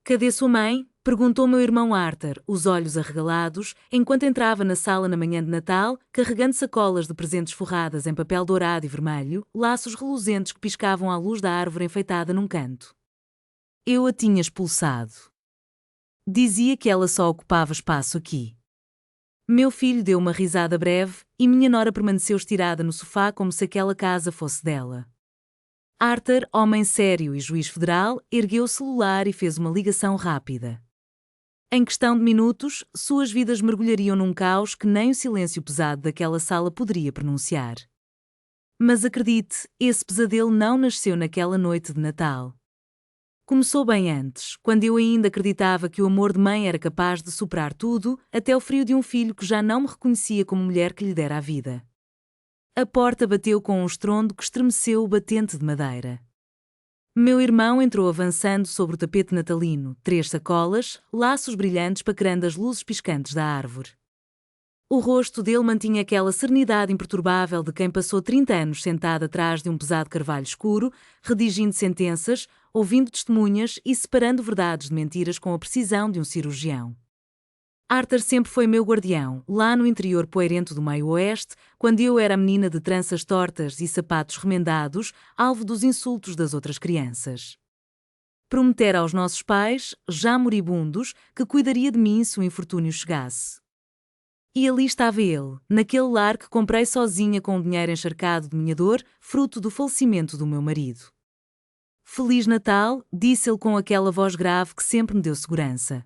Cadê sua mãe? Perguntou meu irmão Arthur, os olhos arregalados, enquanto entrava na sala na manhã de Natal, carregando sacolas de presentes forradas em papel dourado e vermelho, laços reluzentes que piscavam à luz da árvore enfeitada num canto. Eu a tinha expulsado. Dizia que ela só ocupava espaço aqui. Meu filho deu uma risada breve e minha nora permaneceu estirada no sofá como se aquela casa fosse dela. Arthur, homem sério e juiz federal, ergueu o celular e fez uma ligação rápida. Em questão de minutos, suas vidas mergulhariam num caos que nem o silêncio pesado daquela sala poderia pronunciar. Mas acredite, esse pesadelo não nasceu naquela noite de Natal. Começou bem antes, quando eu ainda acreditava que o amor de mãe era capaz de superar tudo, até o frio de um filho que já não me reconhecia como mulher que lhe dera a vida. A porta bateu com um estrondo que estremeceu o batente de madeira. Meu irmão entrou avançando sobre o tapete natalino, 3 sacolas, laços brilhantes paquerando as luzes piscantes da árvore. O rosto dele mantinha aquela serenidade imperturbável de quem passou 30 anos sentado atrás de um pesado carvalho escuro, redigindo sentenças, ouvindo testemunhas e separando verdades de mentiras com a precisão de um cirurgião. Arthur sempre foi meu guardião, lá no interior poeirento do meio-oeste, quando eu era menina de tranças tortas e sapatos remendados, alvo dos insultos das outras crianças. Prometera aos nossos pais, já moribundos, que cuidaria de mim se o infortúnio chegasse. E ali estava ele, naquele lar que comprei sozinha com o dinheiro encharcado de minha dor, fruto do falecimento do meu marido. Feliz Natal, disse ele com aquela voz grave que sempre me deu segurança.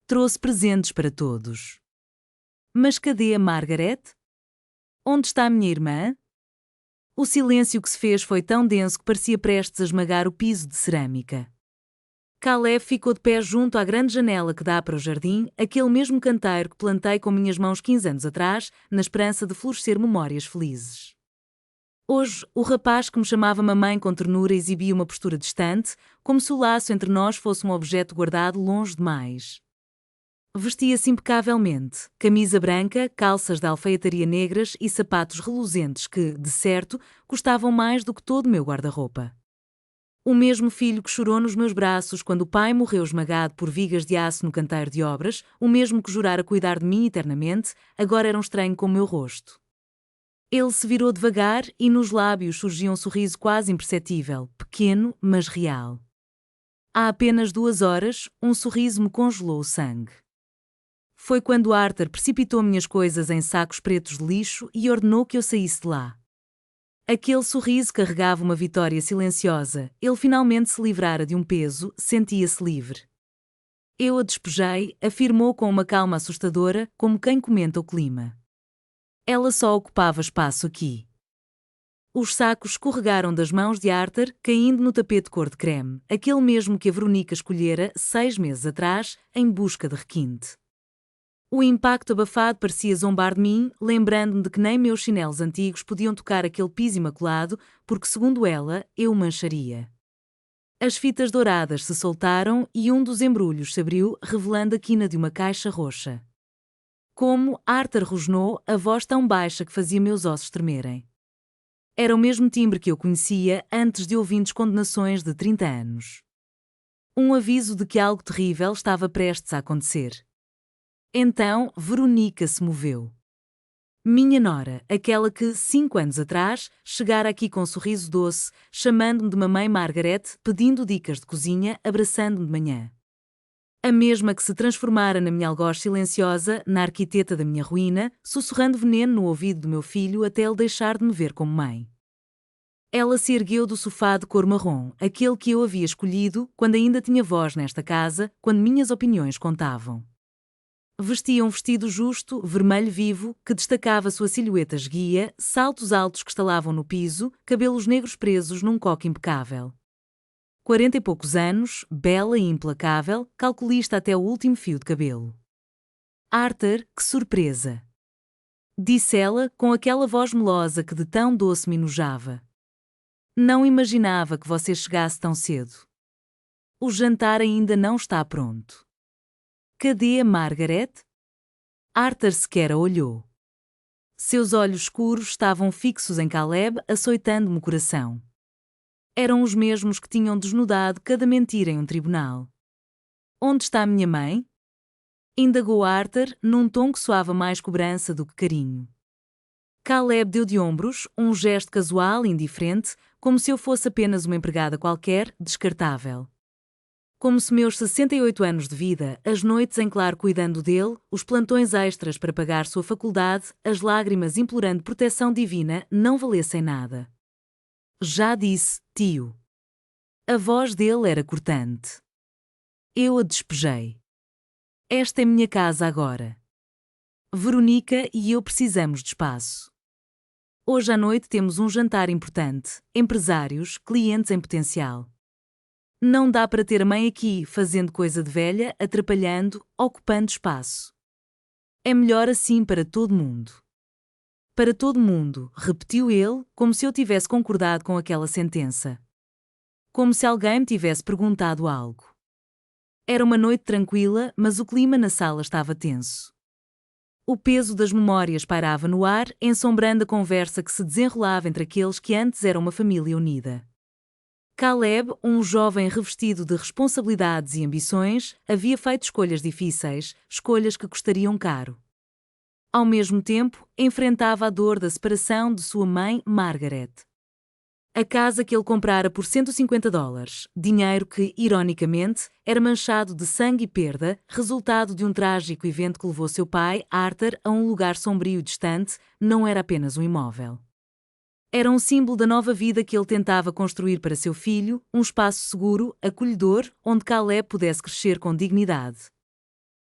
Trouxe presentes para todos. Mas cadê a Margaret? Onde está a minha irmã? O silêncio que se fez foi tão denso que parecia prestes a esmagar o piso de cerâmica. Caleb ficou de pé junto à grande janela que dá para o jardim, aquele mesmo canteiro que plantei com minhas mãos 15 anos atrás, na esperança de florescer memórias felizes. Hoje, o rapaz que me chamava mamãe com ternura exibia uma postura distante, como se o laço entre nós fosse um objeto guardado longe demais. Vestia-se impecavelmente, camisa branca, calças de alfaiataria negras e sapatos reluzentes que, de certo, custavam mais do que todo o meu guarda-roupa. O mesmo filho que chorou nos meus braços quando o pai morreu esmagado por vigas de aço no canteiro de obras, o mesmo que jurara cuidar de mim eternamente, agora era um estranho com o meu rosto. Ele se virou devagar e nos lábios surgia um sorriso quase imperceptível, pequeno, mas real. Há apenas 2 horas, um sorriso me congelou o sangue. Foi quando Arthur precipitou minhas coisas em sacos pretos de lixo e ordenou que eu saísse de lá. Aquele sorriso carregava uma vitória silenciosa, ele finalmente se livrara de um peso, sentia-se livre. Eu a despejei, afirmou com uma calma assustadora, como quem comenta o clima. Ela só ocupava espaço aqui. Os sacos escorregaram das mãos de Arthur, caindo no tapete cor de creme, aquele mesmo que a Veronica escolhera 6 meses atrás, em busca de requinte. O impacto abafado parecia zombar de mim, lembrando-me de que nem meus chinelos antigos podiam tocar aquele piso imaculado, porque, segundo ela, eu o mancharia. As fitas douradas se soltaram e um dos embrulhos se abriu, revelando a quina de uma caixa roxa. Como Arthur rosnou, a voz tão baixa que fazia meus ossos tremerem. Era o mesmo timbre que eu conhecia antes de ouvintes condenações de 30 anos. Um aviso de que algo terrível estava prestes a acontecer. Então, Veronica se moveu. Minha nora, aquela que, 5 anos atrás, chegara aqui com um sorriso doce, chamando-me de mamãe Margaret, pedindo dicas de cozinha, abraçando-me de manhã. A mesma que se transformara na minha algoz silenciosa, na arquiteta da minha ruína, sussurrando veneno no ouvido do meu filho até ele deixar de me ver como mãe. Ela se ergueu do sofá de cor marrom, aquele que eu havia escolhido quando ainda tinha voz nesta casa, quando minhas opiniões contavam. Vestia um vestido justo, vermelho vivo, que destacava sua silhueta esguia, saltos altos que estalavam no piso, cabelos negros presos num coque impecável. 40 e poucos anos, bela e implacável, calculista até o último fio de cabelo. Arthur, que surpresa! Disse ela, com aquela voz melosa que de tão doce me enojava. Não imaginava que você chegasse tão cedo. O jantar ainda não está pronto. Cadê a Margaret? Arthur sequer a olhou. Seus olhos escuros estavam fixos em Caleb, açoitando-me o coração. Eram os mesmos que tinham desnudado cada mentira em um tribunal. Onde está minha mãe? Indagou Arthur, num tom que soava mais cobrança do que carinho. Caleb deu de ombros, um gesto casual e indiferente, como se eu fosse apenas uma empregada qualquer, descartável. Como se meus 68 anos de vida, as noites em claro cuidando dele, os plantões extras para pagar sua faculdade, as lágrimas implorando proteção divina, não valessem nada. Já disse, tio. A voz dele era cortante. Eu a despejei. Esta é minha casa agora. Veronica e eu precisamos de espaço. Hoje à noite temos um jantar importante, empresários, clientes em potencial. Não dá para ter a mãe aqui, fazendo coisa de velha, atrapalhando, ocupando espaço. É melhor assim para todo mundo. Para todo mundo, repetiu ele, como se eu tivesse concordado com aquela sentença. Como se alguém me tivesse perguntado algo. Era uma noite tranquila, mas o clima na sala estava tenso. O peso das memórias pairava no ar, ensombrando a conversa que se desenrolava entre aqueles que antes eram uma família unida. Caleb, um jovem revestido de responsabilidades e ambições, havia feito escolhas difíceis, escolhas que custariam caro. Ao mesmo tempo, enfrentava a dor da separação de sua mãe, Margaret. A casa que ele comprara por $150, dinheiro que, ironicamente, era manchado de sangue e perda, resultado de um trágico evento que levou seu pai, Arthur, a um lugar sombrio e distante, não era apenas um imóvel. Era um símbolo da nova vida que ele tentava construir para seu filho, um espaço seguro, acolhedor, onde Caleb pudesse crescer com dignidade.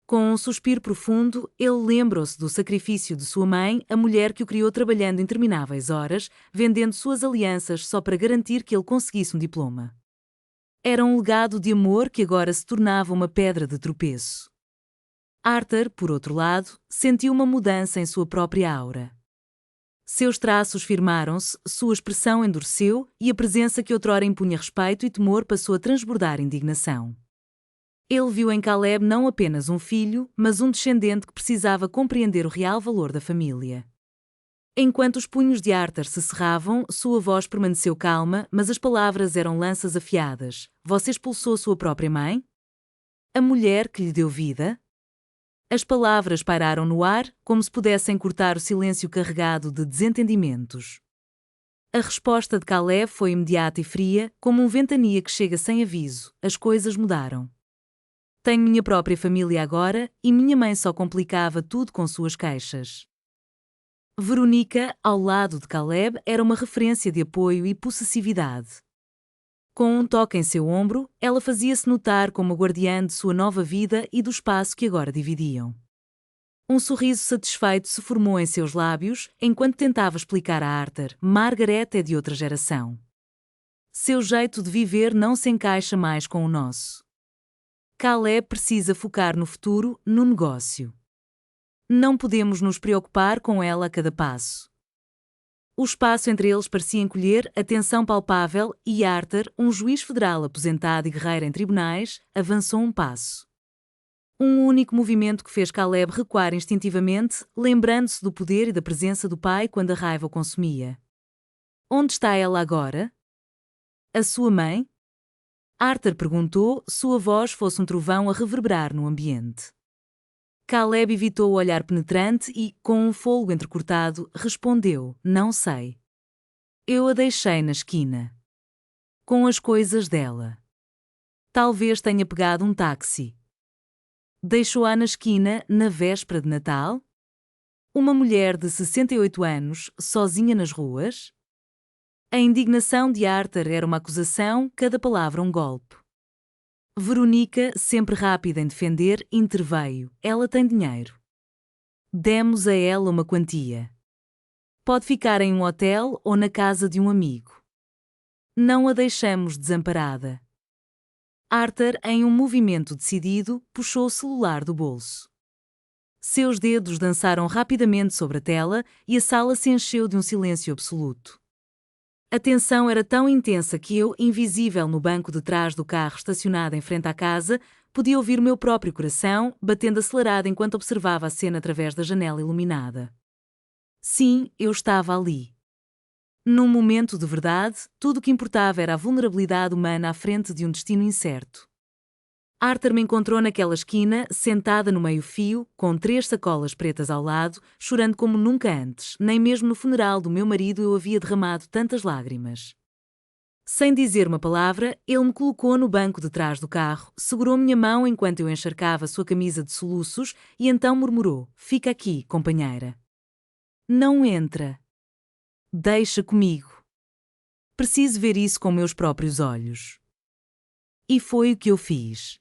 Com um suspiro profundo, ele lembrou-se do sacrifício de sua mãe, a mulher que o criou trabalhando intermináveis horas, vendendo suas alianças só para garantir que ele conseguisse um diploma. Era um legado de amor que agora se tornava uma pedra de tropeço. Arthur, por outro lado, sentiu uma mudança em sua própria aura. Seus traços firmaram-se, sua expressão endureceu e a presença que outrora impunha respeito e temor passou a transbordar indignação. Ele viu em Caleb não apenas um filho, mas um descendente que precisava compreender o real valor da família. Enquanto os punhos de Arthur se cerravam, sua voz permaneceu calma, mas as palavras eram lanças afiadas. Você expulsou sua própria mãe? A mulher que lhe deu vida? As palavras pairaram no ar, como se pudessem cortar o silêncio carregado de desentendimentos. A resposta de Caleb foi imediata e fria, como um ventania que chega sem aviso. As coisas mudaram. Tenho minha própria família agora, e minha mãe só complicava tudo com suas queixas. Veronica, ao lado de Caleb, era uma referência de apoio e possessividade. Com um toque em seu ombro, ela fazia-se notar como a guardiã de sua nova vida e do espaço que agora dividiam. Um sorriso satisfeito se formou em seus lábios, enquanto tentava explicar a Arthur: Margaret é de outra geração. Seu jeito de viver não se encaixa mais com o nosso. Caleb precisa focar no futuro, no negócio. Não podemos nos preocupar com ela a cada passo. O espaço entre eles parecia encolher, a tensão palpável, e Arthur, um juiz federal aposentado e guerreiro em tribunais, avançou um passo. Um único movimento que fez Caleb recuar instintivamente, lembrando-se do poder e da presença do pai quando a raiva o consumia. Onde está ela agora? A sua mãe? Arthur perguntou, sua voz fosse um trovão a reverberar no ambiente. Caleb evitou o olhar penetrante e, com um fôlego entrecortado, respondeu: Não sei. Eu a deixei na esquina. Com as coisas dela. Talvez tenha pegado um táxi. Deixou-a na esquina, na véspera de Natal? Uma mulher de 68 anos, sozinha nas ruas? A indignação de Arthur era uma acusação, cada palavra um golpe. Veronica, sempre rápida em defender, interveio. Ela tem dinheiro. Demos a ela uma quantia. Pode ficar em um hotel ou na casa de um amigo. Não a deixamos desamparada. Arthur, em um movimento decidido, puxou o celular do bolso. Seus dedos dançaram rapidamente sobre a tela e a sala se encheu de um silêncio absoluto. A tensão era tão intensa que eu, invisível no banco de trás do carro estacionado em frente à casa, podia ouvir o meu próprio coração batendo acelerado enquanto observava a cena através da janela iluminada. Sim, eu estava ali. Num momento de verdade, tudo o que importava era a vulnerabilidade humana à frente de um destino incerto. Arthur me encontrou naquela esquina, sentada no meio-fio, com 3 sacolas pretas ao lado, chorando como nunca antes. Nem mesmo no funeral do meu marido eu havia derramado tantas lágrimas. Sem dizer uma palavra, ele me colocou no banco de trás do carro, segurou minha mão enquanto eu encharcava sua camisa de soluços e então murmurou: "Fica aqui, companheira. Não entra. Deixa comigo. Preciso ver isso com meus próprios olhos." E foi o que eu fiz.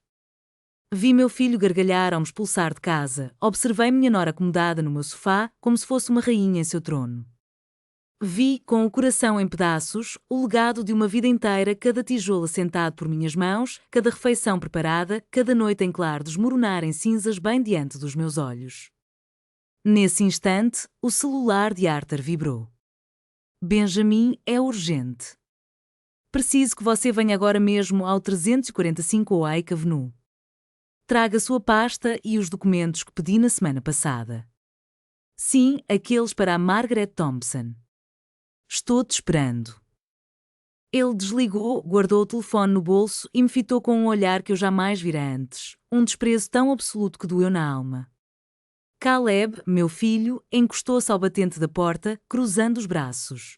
Vi meu filho gargalhar ao me expulsar de casa, observei minha nora acomodada no meu sofá, como se fosse uma rainha em seu trono. Vi, com o coração em pedaços, o legado de uma vida inteira, cada tijolo assentado por minhas mãos, cada refeição preparada, cada noite em claro desmoronar em cinzas bem diante dos meus olhos. Nesse instante, o celular de Arthur vibrou. "Benjamin, é urgente. Preciso que você venha agora mesmo ao 345 Oak Avenue. Traga sua pasta e os documentos que pedi na semana passada. Sim, aqueles para a Margaret Thompson. Estou-te esperando." Ele desligou, guardou o telefone no bolso e me fitou com um olhar que eu jamais vira antes, um desprezo tão absoluto que doeu na alma. Caleb, meu filho, encostou-se ao batente da porta, cruzando os braços.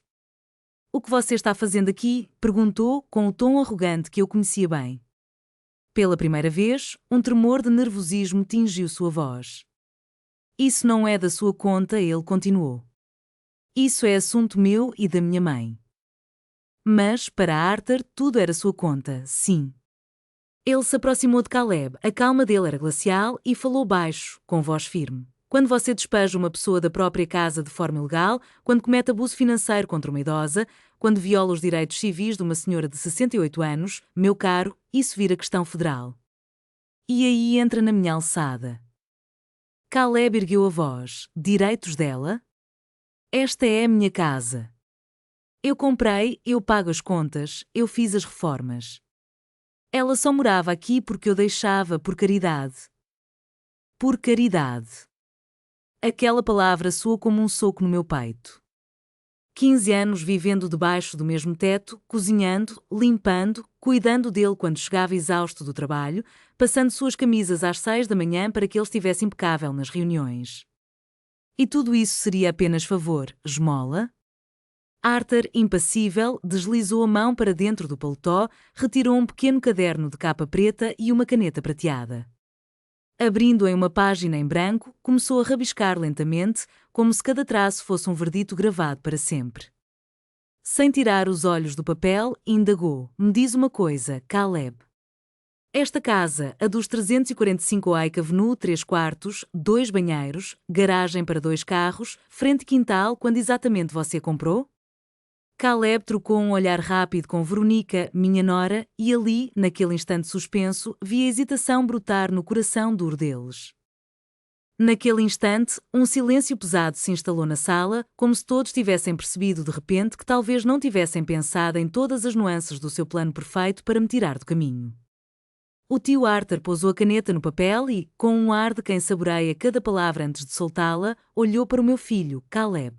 "O que você está fazendo aqui?" perguntou, com o tom arrogante que eu conhecia bem. Pela primeira vez, um tremor de nervosismo tingiu sua voz. "Isso não é da sua conta", ele continuou. "Isso é assunto meu e da minha mãe." Mas, para Arthur, tudo era sua conta, sim. Ele se aproximou de Caleb, a calma dele era glacial e falou baixo, com voz firme. "Quando você despeja uma pessoa da própria casa de forma ilegal, quando comete abuso financeiro contra uma idosa, quando viola os direitos civis de uma senhora de 68 anos, meu caro, isso vira questão federal. E aí entra na minha alçada." Caleb ergueu a voz. "Direitos dela? Esta é a minha casa. Eu comprei, eu pago as contas, eu fiz as reformas. Ela só morava aqui porque eu deixava por caridade." Por caridade. Aquela palavra soou como um soco no meu peito. 15 anos vivendo debaixo do mesmo teto, cozinhando, limpando, cuidando dele quando chegava exausto do trabalho, passando suas camisas às 6 da manhã para que ele estivesse impecável nas reuniões. E tudo isso seria apenas favor, esmola? Arthur, impassível, deslizou a mão para dentro do paletó, retirou um pequeno caderno de capa preta e uma caneta prateada. Abrindo em uma página em branco, começou a rabiscar lentamente, como se cada traço fosse um verdito gravado para sempre. Sem tirar os olhos do papel, indagou: "Me diz uma coisa, Caleb. Esta casa, a dos 345 Oak Avenue, 3 quartos, 2 banheiros, garagem para 2 carros, frente quintal, quando exatamente você comprou?" Caleb trocou um olhar rápido com Veronica, minha nora, e ali, naquele instante suspenso, vi a hesitação brotar no coração duro deles. Naquele instante, um silêncio pesado se instalou na sala, como se todos tivessem percebido de repente que talvez não tivessem pensado em todas as nuances do seu plano perfeito para me tirar do caminho. O tio Arthur pousou a caneta no papel e, com um ar de quem saboreia cada palavra antes de soltá-la, olhou para o meu filho, Caleb.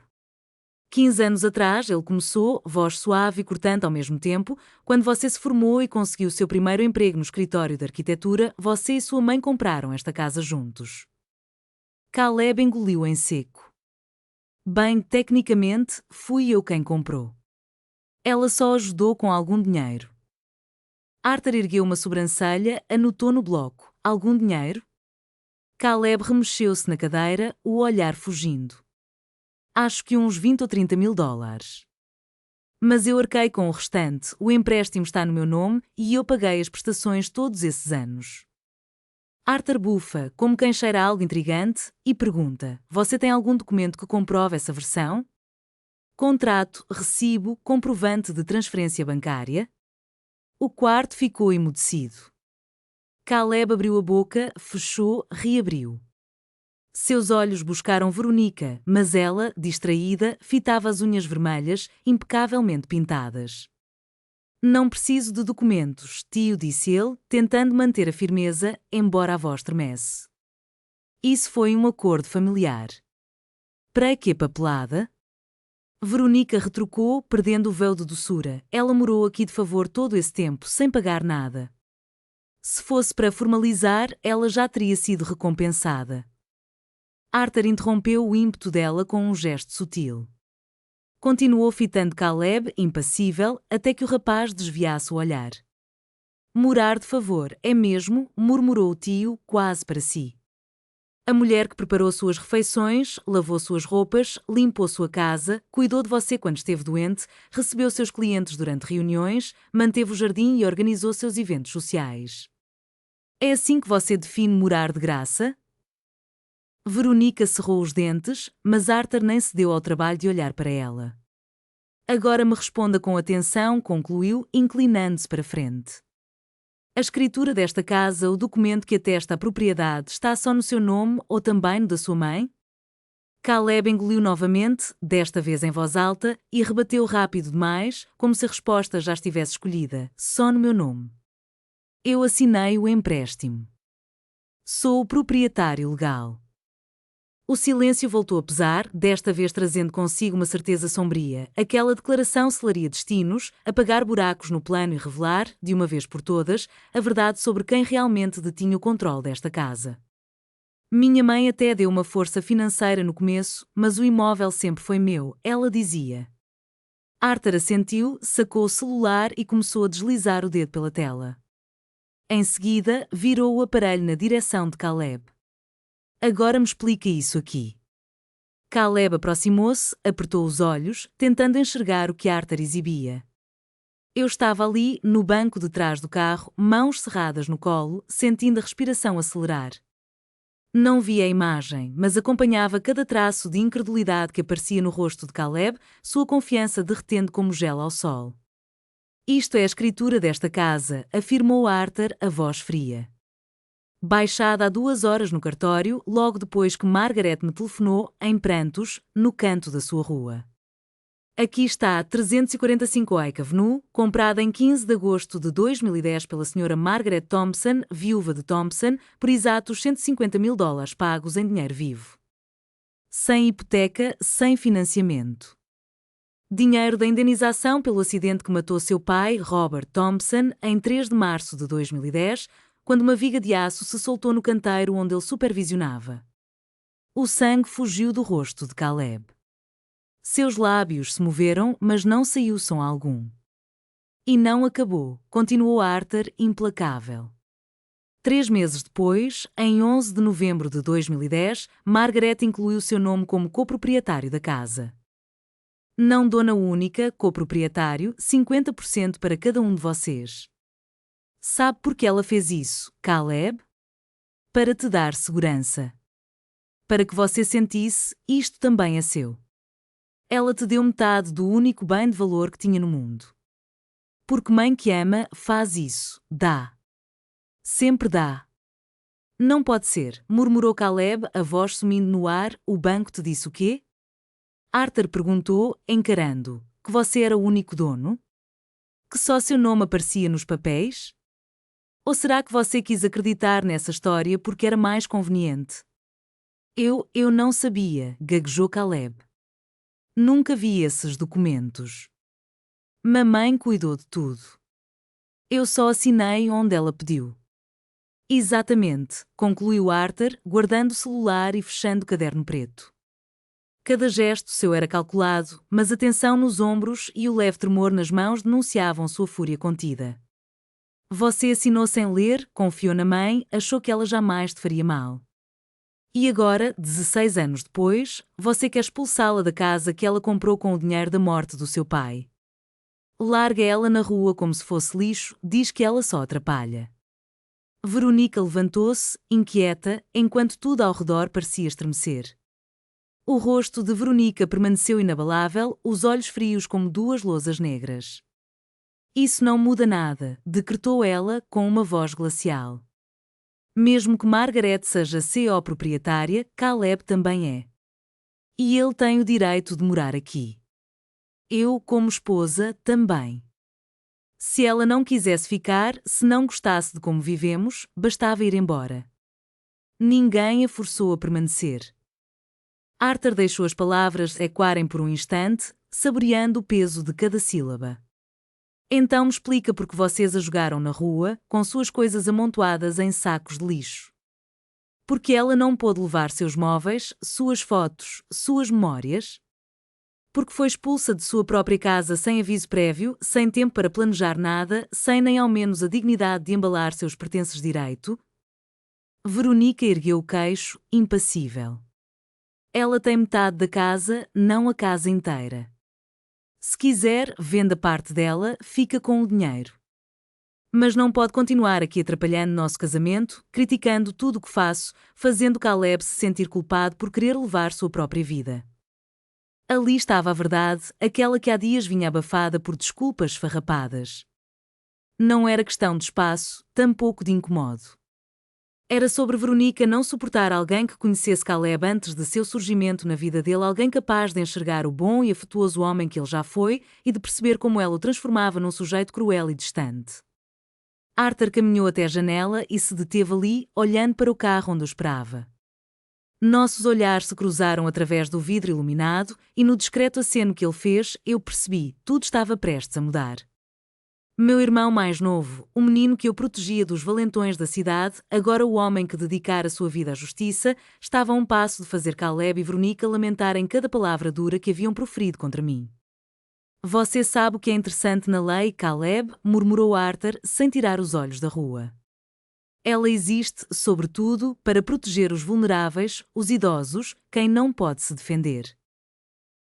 15 anos atrás, ele começou, voz suave e cortante ao mesmo tempo, quando você se formou e conseguiu seu primeiro emprego no escritório de arquitetura, você e sua mãe compraram esta casa juntos. Caleb engoliu em seco. "Bem, tecnicamente, fui eu quem comprou. Ela só ajudou com algum dinheiro." Arthur ergueu uma sobrancelha, anotou no bloco: "Algum dinheiro?" Caleb remexeu-se na cadeira, o olhar fugindo. "Acho que uns 20 ou 30 mil dólares. Mas eu arquei com o restante, o empréstimo está no meu nome e eu paguei as prestações todos esses anos." Arthur bufa, como quem cheira algo intrigante, e pergunta: "Você tem algum documento que comprove essa versão? Contrato, recibo, comprovante de transferência bancária?" O quarto ficou emudecido. Caleb abriu a boca, fechou, reabriu. Seus olhos buscaram Veronica, mas ela, distraída, fitava as unhas vermelhas, impecavelmente pintadas. "Não preciso de documentos, tio", disse ele, tentando manter a firmeza, embora a voz tremesse. Isso foi um acordo familiar. "Para que papelada?" Veronica retrucou, perdendo o véu de doçura. "Ela morou aqui de favor todo esse tempo, sem pagar nada." Se fosse para formalizar, ela já teria sido recompensada. Arthur interrompeu o ímpeto dela com um gesto sutil. Continuou fitando Caleb, impassível, até que o rapaz desviasse o olhar. Morar de favor, é mesmo? Murmurou o tio, quase para si. A mulher que preparou suas refeições, lavou suas roupas, limpou sua casa, cuidou de você quando esteve doente, recebeu seus clientes durante reuniões, manteve o jardim e organizou seus eventos sociais. É assim que você define morar de graça? Veronica cerrou os dentes, mas Arthur nem se deu ao trabalho de olhar para ela. Agora me responda com atenção, concluiu, inclinando-se para frente. A escritura desta casa, o documento que atesta a propriedade, está só no seu nome ou também no da sua mãe? Caleb engoliu novamente, desta vez em voz alta, e rebateu rápido demais, como se a resposta já estivesse escolhida. Só no meu nome. Eu assinei o empréstimo. Sou o proprietário legal. O silêncio voltou a pesar, desta vez trazendo consigo uma certeza sombria. Aquela declaração selaria destinos, apagar buracos no plano e revelar, de uma vez por todas, a verdade sobre quem realmente detinha o controle desta casa. Minha mãe até deu uma força financeira no começo, mas o imóvel sempre foi meu, ela dizia. Arthur assentiu, sacou o celular e começou a deslizar o dedo pela tela. Em seguida, virou o aparelho na direção de Caleb. Agora me explica isso aqui. Caleb aproximou-se, apertou os olhos, tentando enxergar o que Arthur exibia. Eu estava ali, no banco de trás do carro, mãos cerradas no colo, sentindo a respiração acelerar. Não vi a imagem, mas acompanhava cada traço de incredulidade que aparecia no rosto de Caleb, sua confiança derretendo como gelo ao sol. Isto é a escritura desta casa, afirmou Arthur, a voz fria. Baixada há 2 horas no cartório, logo depois que Margaret me telefonou, em prantos, no canto da sua rua. Aqui está 345 Oak Avenue, comprada em 15 de agosto de 2010 pela Sra. Margaret Thompson, viúva de Thompson, por exatos $150.000 pagos em dinheiro vivo. Sem hipoteca, sem financiamento. Dinheiro da indenização pelo acidente que matou seu pai, Robert Thompson, em 3 de março de 2010, quando uma viga de aço se soltou no canteiro onde ele supervisionava. O sangue fugiu do rosto de Caleb. Seus lábios se moveram, mas não saiu som algum. E não acabou, continuou Arthur, implacável. 3 meses depois, em 11 de novembro de 2010, Margaret incluiu seu nome como coproprietário da casa. Não dona única, coproprietário, 50% para cada um de vocês. Sabe por que ela fez isso, Caleb? Para te dar segurança. Para que você sentisse, isto também é seu. Ela te deu metade do único bem de valor que tinha no mundo. Porque mãe que ama, faz isso, dá. Sempre dá. Não pode ser, murmurou Caleb, a voz sumindo no ar. O banco te disse o quê? Arthur perguntou, encarando. Que você era o único dono? Que só seu nome aparecia nos papéis? Ou será que você quis acreditar nessa história porque era mais conveniente? Eu não sabia, gaguejou Caleb. Nunca vi esses documentos. Mamãe cuidou de tudo. Eu só assinei onde ela pediu. Exatamente, concluiu Arthur, guardando o celular e fechando o caderno preto. Cada gesto seu era calculado, mas a tensão nos ombros e o leve tremor nas mãos denunciavam sua fúria contida. Você assinou sem ler, confiou na mãe, achou que ela jamais te faria mal. E agora, 16 anos depois, você quer expulsá-la da casa que ela comprou com o dinheiro da morte do seu pai. Larga ela na rua como se fosse lixo, diz que ela só atrapalha. Veronica levantou-se, inquieta, enquanto tudo ao redor parecia estremecer. O rosto de Veronica permaneceu inabalável, os olhos frios como 2 lousas negras. Isso não muda nada, decretou ela, com uma voz glacial. Mesmo que Margaret seja CO proprietária, Caleb também é. E ele tem o direito de morar aqui. Eu, como esposa, também. Se ela não quisesse ficar, se não gostasse de como vivemos, bastava ir embora. Ninguém a forçou a permanecer. Arthur deixou as palavras ecoarem por um instante, saboreando o peso de cada sílaba. Então me explica por que vocês a jogaram na rua, com suas coisas amontoadas em sacos de lixo. Porque ela não pôde levar seus móveis, suas fotos, suas memórias? Porque foi expulsa de sua própria casa sem aviso prévio, sem tempo para planejar nada, sem nem ao menos a dignidade de embalar seus pertences direito? Veronica ergueu o queixo, impassível. Ela tem metade da casa, não a casa inteira. Se quiser, venda parte dela, fica com o dinheiro. Mas não pode continuar aqui atrapalhando nosso casamento, criticando tudo o que faço, fazendo Caleb se sentir culpado por querer levar sua própria vida. Ali estava a verdade, aquela que há dias vinha abafada por desculpas esfarrapadas. Não era questão de espaço, tampouco de incomodo. Era sobre Veronica não suportar alguém que conhecesse Caleb antes de seu surgimento na vida dele, alguém capaz de enxergar o bom e afetuoso homem que ele já foi e de perceber como ela o transformava num sujeito cruel e distante. Arthur caminhou até a janela e se deteve ali, olhando para o carro onde o esperava. Nossos olhares se cruzaram através do vidro iluminado e no discreto aceno que ele fez, eu percebi, tudo estava prestes a mudar. Meu irmão mais novo, o menino que eu protegia dos valentões da cidade, agora o homem que dedicara sua vida à justiça, estava a um passo de fazer Caleb e Veronica lamentarem cada palavra dura que haviam proferido contra mim. Você sabe o que é interessante na lei, Caleb? Murmurou Arthur, sem tirar os olhos da rua. Ela existe, sobretudo, para proteger os vulneráveis, os idosos, quem não pode se defender.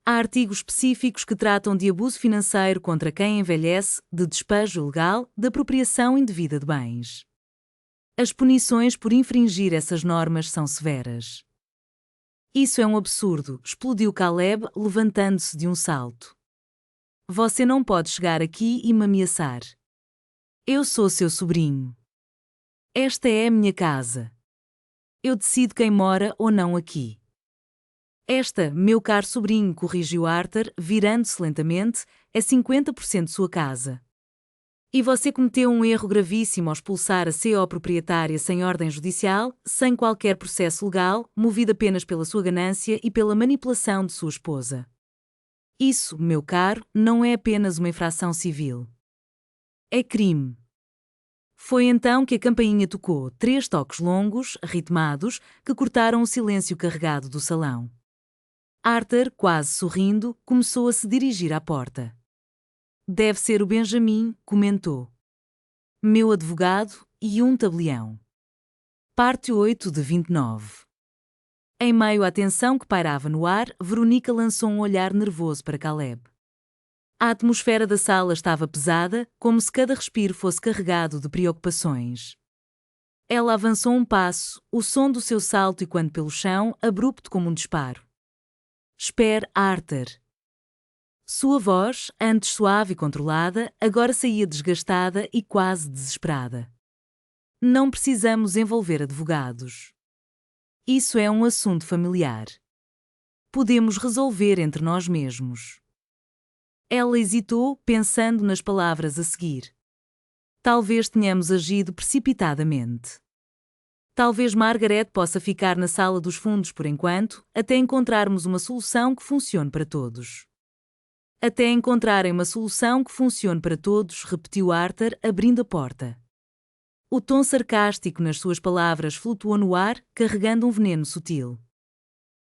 Há artigos específicos que tratam de abuso financeiro contra quem envelhece, de despejo ilegal, de apropriação indevida de bens. As punições por infringir essas normas são severas. Isso é um absurdo, explodiu Caleb, levantando-se de um salto. Você não pode chegar aqui e me ameaçar. Eu sou seu sobrinho. Esta é a minha casa. Eu decido quem mora ou não aqui. Esta, meu caro sobrinho, corrigiu Arthur, virando-se lentamente, é 50% sua casa. E você cometeu um erro gravíssimo ao expulsar a CO proprietária sem ordem judicial, sem qualquer processo legal, movido apenas pela sua ganância e pela manipulação de sua esposa. Isso, meu caro, não é apenas uma infração civil. É crime. Foi então que a campainha tocou, 3 toques longos, ritmados, que cortaram o silêncio carregado do salão. Arthur, quase sorrindo, começou a se dirigir à porta. Deve ser o Benjamin, comentou. Meu advogado e um tabelião. Parte 8 de 29. Em meio à tensão que pairava no ar, Veronica lançou um olhar nervoso para Caleb. A atmosfera da sala estava pesada, como se cada respiro fosse carregado de preocupações. Ela avançou um passo, o som do seu salto e quando pelo chão, abrupto como um disparo. Espere, Arthur. Sua voz, antes suave e controlada, agora saía desgastada e quase desesperada. Não precisamos envolver advogados. Isso é um assunto familiar. Podemos resolver entre nós mesmos. Ela hesitou, pensando nas palavras a seguir. Talvez tenhamos agido precipitadamente. Talvez Margaret possa ficar na sala dos fundos por enquanto, até encontrarmos uma solução que funcione para todos. Até encontrarem uma solução que funcione para todos, repetiu Arthur, abrindo a porta. O tom sarcástico nas suas palavras flutuou no ar, carregando um veneno sutil.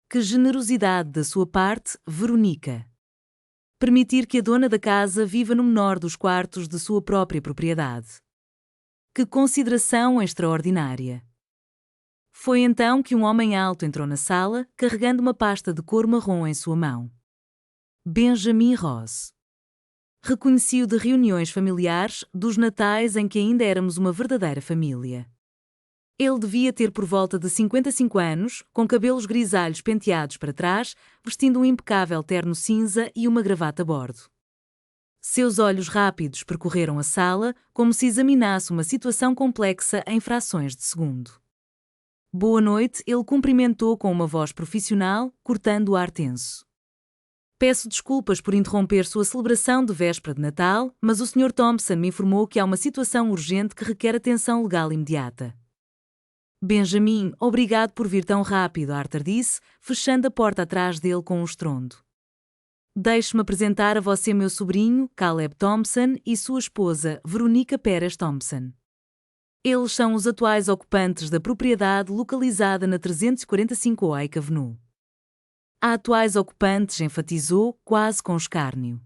Que generosidade da sua parte, Veronica. Permitir que a dona da casa viva no menor dos quartos de sua própria propriedade. Que consideração extraordinária. Foi então que um homem alto entrou na sala, carregando uma pasta de cor marrom em sua mão. Benjamin Ross. Reconheci-o de reuniões familiares, dos natais em que ainda éramos uma verdadeira família. Ele devia ter por volta de 55 anos, com cabelos grisalhos penteados para trás, vestindo um impecável terno cinza e uma gravata a bordo. Seus olhos rápidos percorreram a sala, como se examinasse uma situação complexa em frações de segundo. Boa noite, ele cumprimentou com uma voz profissional, cortando o ar tenso. Peço desculpas por interromper sua celebração de véspera de Natal, mas o Sr. Thompson me informou que há uma situação urgente que requer atenção legal imediata. Benjamin, obrigado por vir tão rápido, Arthur disse, fechando a porta atrás dele com um estrondo. Deixe-me apresentar a você meu sobrinho, Caleb Thompson, e sua esposa, Veronica Perez Thompson. Eles são os atuais ocupantes da propriedade localizada na 345 Oak Avenue. A atuais ocupantes, enfatizou, quase com escárnio.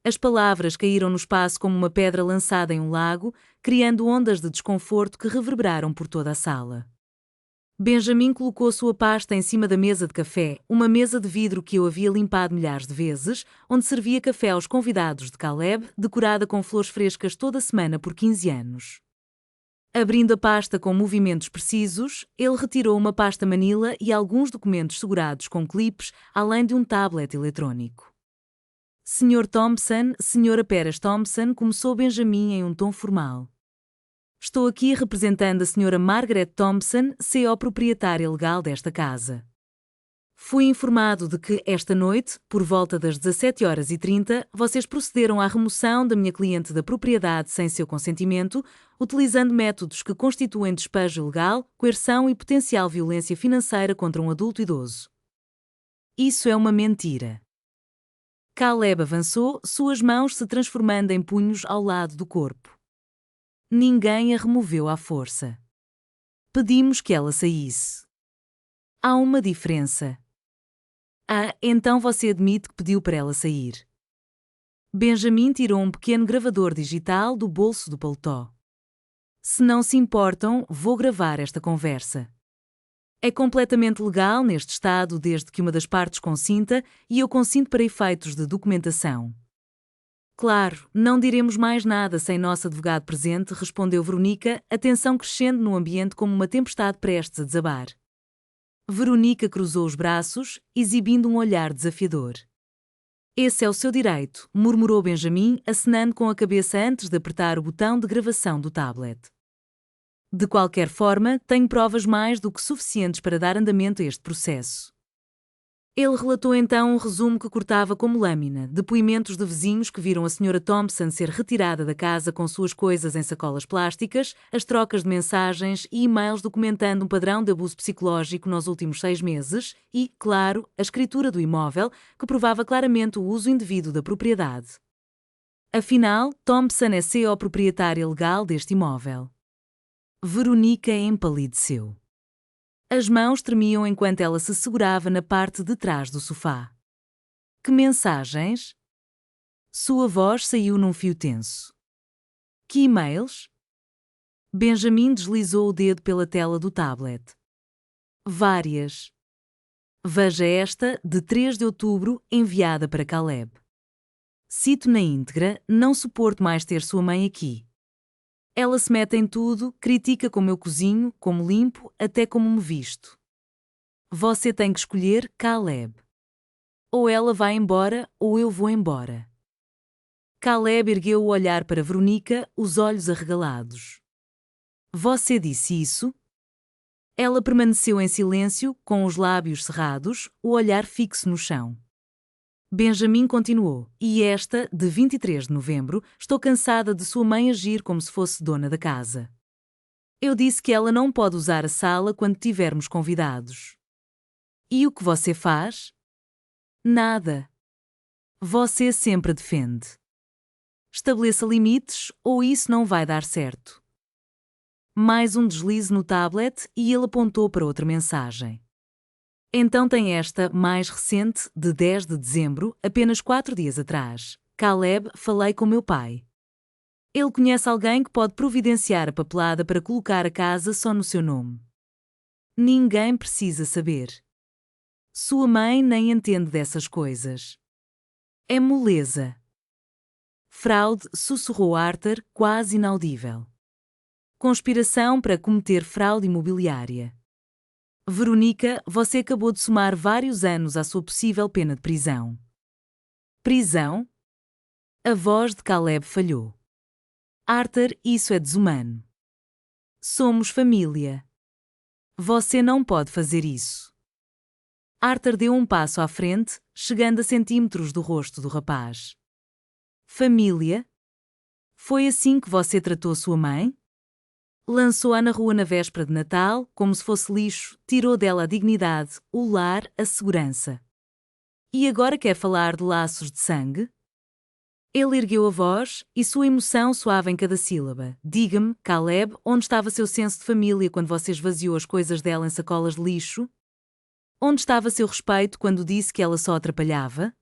As palavras caíram no espaço como uma pedra lançada em um lago, criando ondas de desconforto que reverberaram por toda a sala. Benjamin colocou sua pasta em cima da mesa de café, uma mesa de vidro que eu havia limpado milhares de vezes, onde servia café aos convidados de Caleb, decorada com flores frescas toda semana por 15 anos. Abrindo a pasta com movimentos precisos, ele retirou uma pasta Manila e alguns documentos segurados com clipes, além de um tablet eletrónico. Sr. Thompson, Sra. Perez Thompson, começou Benjamin em um tom formal. Estou aqui representando a Sra. Margaret Thompson, CEO proprietária legal desta casa. Fui informado de que, esta noite, por volta das 17h30, vocês procederam à remoção da minha cliente da propriedade sem seu consentimento, utilizando métodos que constituem despejo ilegal, coerção e potencial violência financeira contra um adulto idoso. Isso é uma mentira. Caleb avançou, suas mãos se transformando em punhos ao lado do corpo. Ninguém a removeu à força. Pedimos que ela saísse. Há uma diferença. Então você admite que pediu para ela sair. Benjamin tirou um pequeno gravador digital do bolso do paletó. Se não se importam, vou gravar esta conversa. É completamente legal neste estado desde que uma das partes consinta e eu consinto para efeitos de documentação. Claro, não diremos mais nada sem nosso advogado presente, respondeu Veronica, a tensão crescendo no ambiente como uma tempestade prestes a desabar. Veronica cruzou os braços, exibindo um olhar desafiador. Esse é o seu direito, murmurou Benjamin, acenando com a cabeça antes de apertar o botão de gravação do tablet. De qualquer forma, tenho provas mais do que suficientes para dar andamento a este processo. Ele relatou então um resumo que cortava como lâmina, depoimentos de vizinhos que viram a Sra. Thompson ser retirada da casa com suas coisas em sacolas plásticas, as trocas de mensagens e e-mails documentando um padrão de abuso psicológico nos últimos 6 meses e, claro, a escritura do imóvel, que provava claramente o uso indevido da propriedade. Afinal, Thompson é CEO proprietária legal deste imóvel. Veronica empalideceu. As mãos tremiam enquanto ela se segurava na parte de trás do sofá. Que mensagens? Sua voz saiu num fio tenso. Que e-mails? Benjamin deslizou o dedo pela tela do tablet. Várias. Veja esta, de 3 de outubro, enviada para Caleb. Cito na íntegra, não suporto mais ter sua mãe aqui. Ela se mete em tudo, critica como eu cozinho, como limpo, até como me visto. Você tem que escolher, Caleb. Ou ela vai embora, ou eu vou embora. Caleb ergueu o olhar para Veronica, os olhos arregalados. Você disse isso? Ela permaneceu em silêncio, com os lábios cerrados, o olhar fixo no chão. Benjamin continuou, e esta, de 23 de novembro, estou cansada de sua mãe agir como se fosse dona da casa. Eu disse que ela não pode usar a sala quando tivermos convidados. E o que você faz? Nada. Você sempre defende. Estabeleça limites ou isso não vai dar certo. Mais um deslize no tablet e ele apontou para outra mensagem. Então tem esta, mais recente, de 10 de dezembro, apenas 4 dias atrás. Caleb, falei com meu pai. Ele conhece alguém que pode providenciar a papelada para colocar a casa só no seu nome. Ninguém precisa saber. Sua mãe nem entende dessas coisas. É moleza. Fraude, sussurrou Arthur, quase inaudível. Conspiração para cometer fraude imobiliária. Veronica, você acabou de somar vários anos à sua possível pena de prisão. Prisão? A voz de Caleb falhou. Arthur, isso é desumano. Somos família. Você não pode fazer isso. Arthur deu um passo à frente, chegando a centímetros do rosto do rapaz. Família? Foi assim que você tratou sua mãe? Lançou-a na rua na véspera de Natal, como se fosse lixo, tirou dela a dignidade, o lar, a segurança. E agora quer falar de laços de sangue? Ele ergueu a voz, e sua emoção soava em cada sílaba. Diga-me, Caleb, onde estava seu senso de família quando você esvaziou as coisas dela em sacolas de lixo? Onde estava seu respeito quando disse que ela só atrapalhava?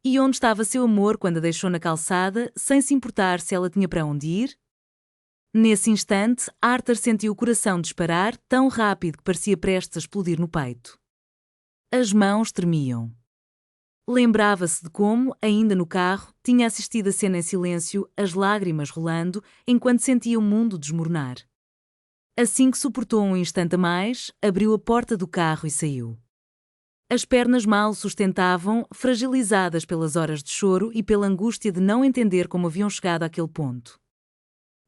E onde estava seu amor quando a deixou na calçada, sem se importar se ela tinha para onde ir? Nesse instante, Arthur sentiu o coração disparar tão rápido que parecia prestes a explodir no peito. As mãos tremiam. Lembrava-se de como, ainda no carro, tinha assistido a cena em silêncio, as lágrimas rolando, enquanto sentia o mundo desmoronar. Assim que suportou um instante a mais, abriu a porta do carro e saiu. As pernas mal o sustentavam, fragilizadas pelas horas de choro e pela angústia de não entender como haviam chegado àquele ponto.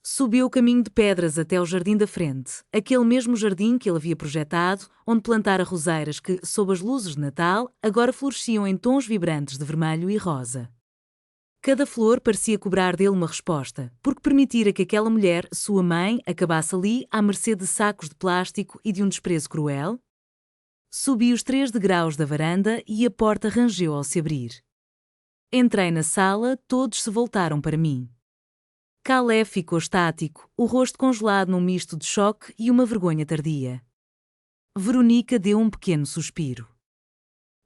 Subiu o caminho de pedras até o jardim da frente, aquele mesmo jardim que ele havia projetado, onde plantara roseiras que, sob as luzes de Natal, agora floresciam em tons vibrantes de vermelho e rosa. Cada flor parecia cobrar dele uma resposta, porque permitira que aquela mulher, sua mãe, acabasse ali à mercê de sacos de plástico e de um desprezo cruel? Subi os 3 degraus da varanda e a porta rangeu ao se abrir. Entrei na sala, todos se voltaram para mim. Caleb ficou estático, o rosto congelado num misto de choque e uma vergonha tardia. Veronica deu um pequeno suspiro.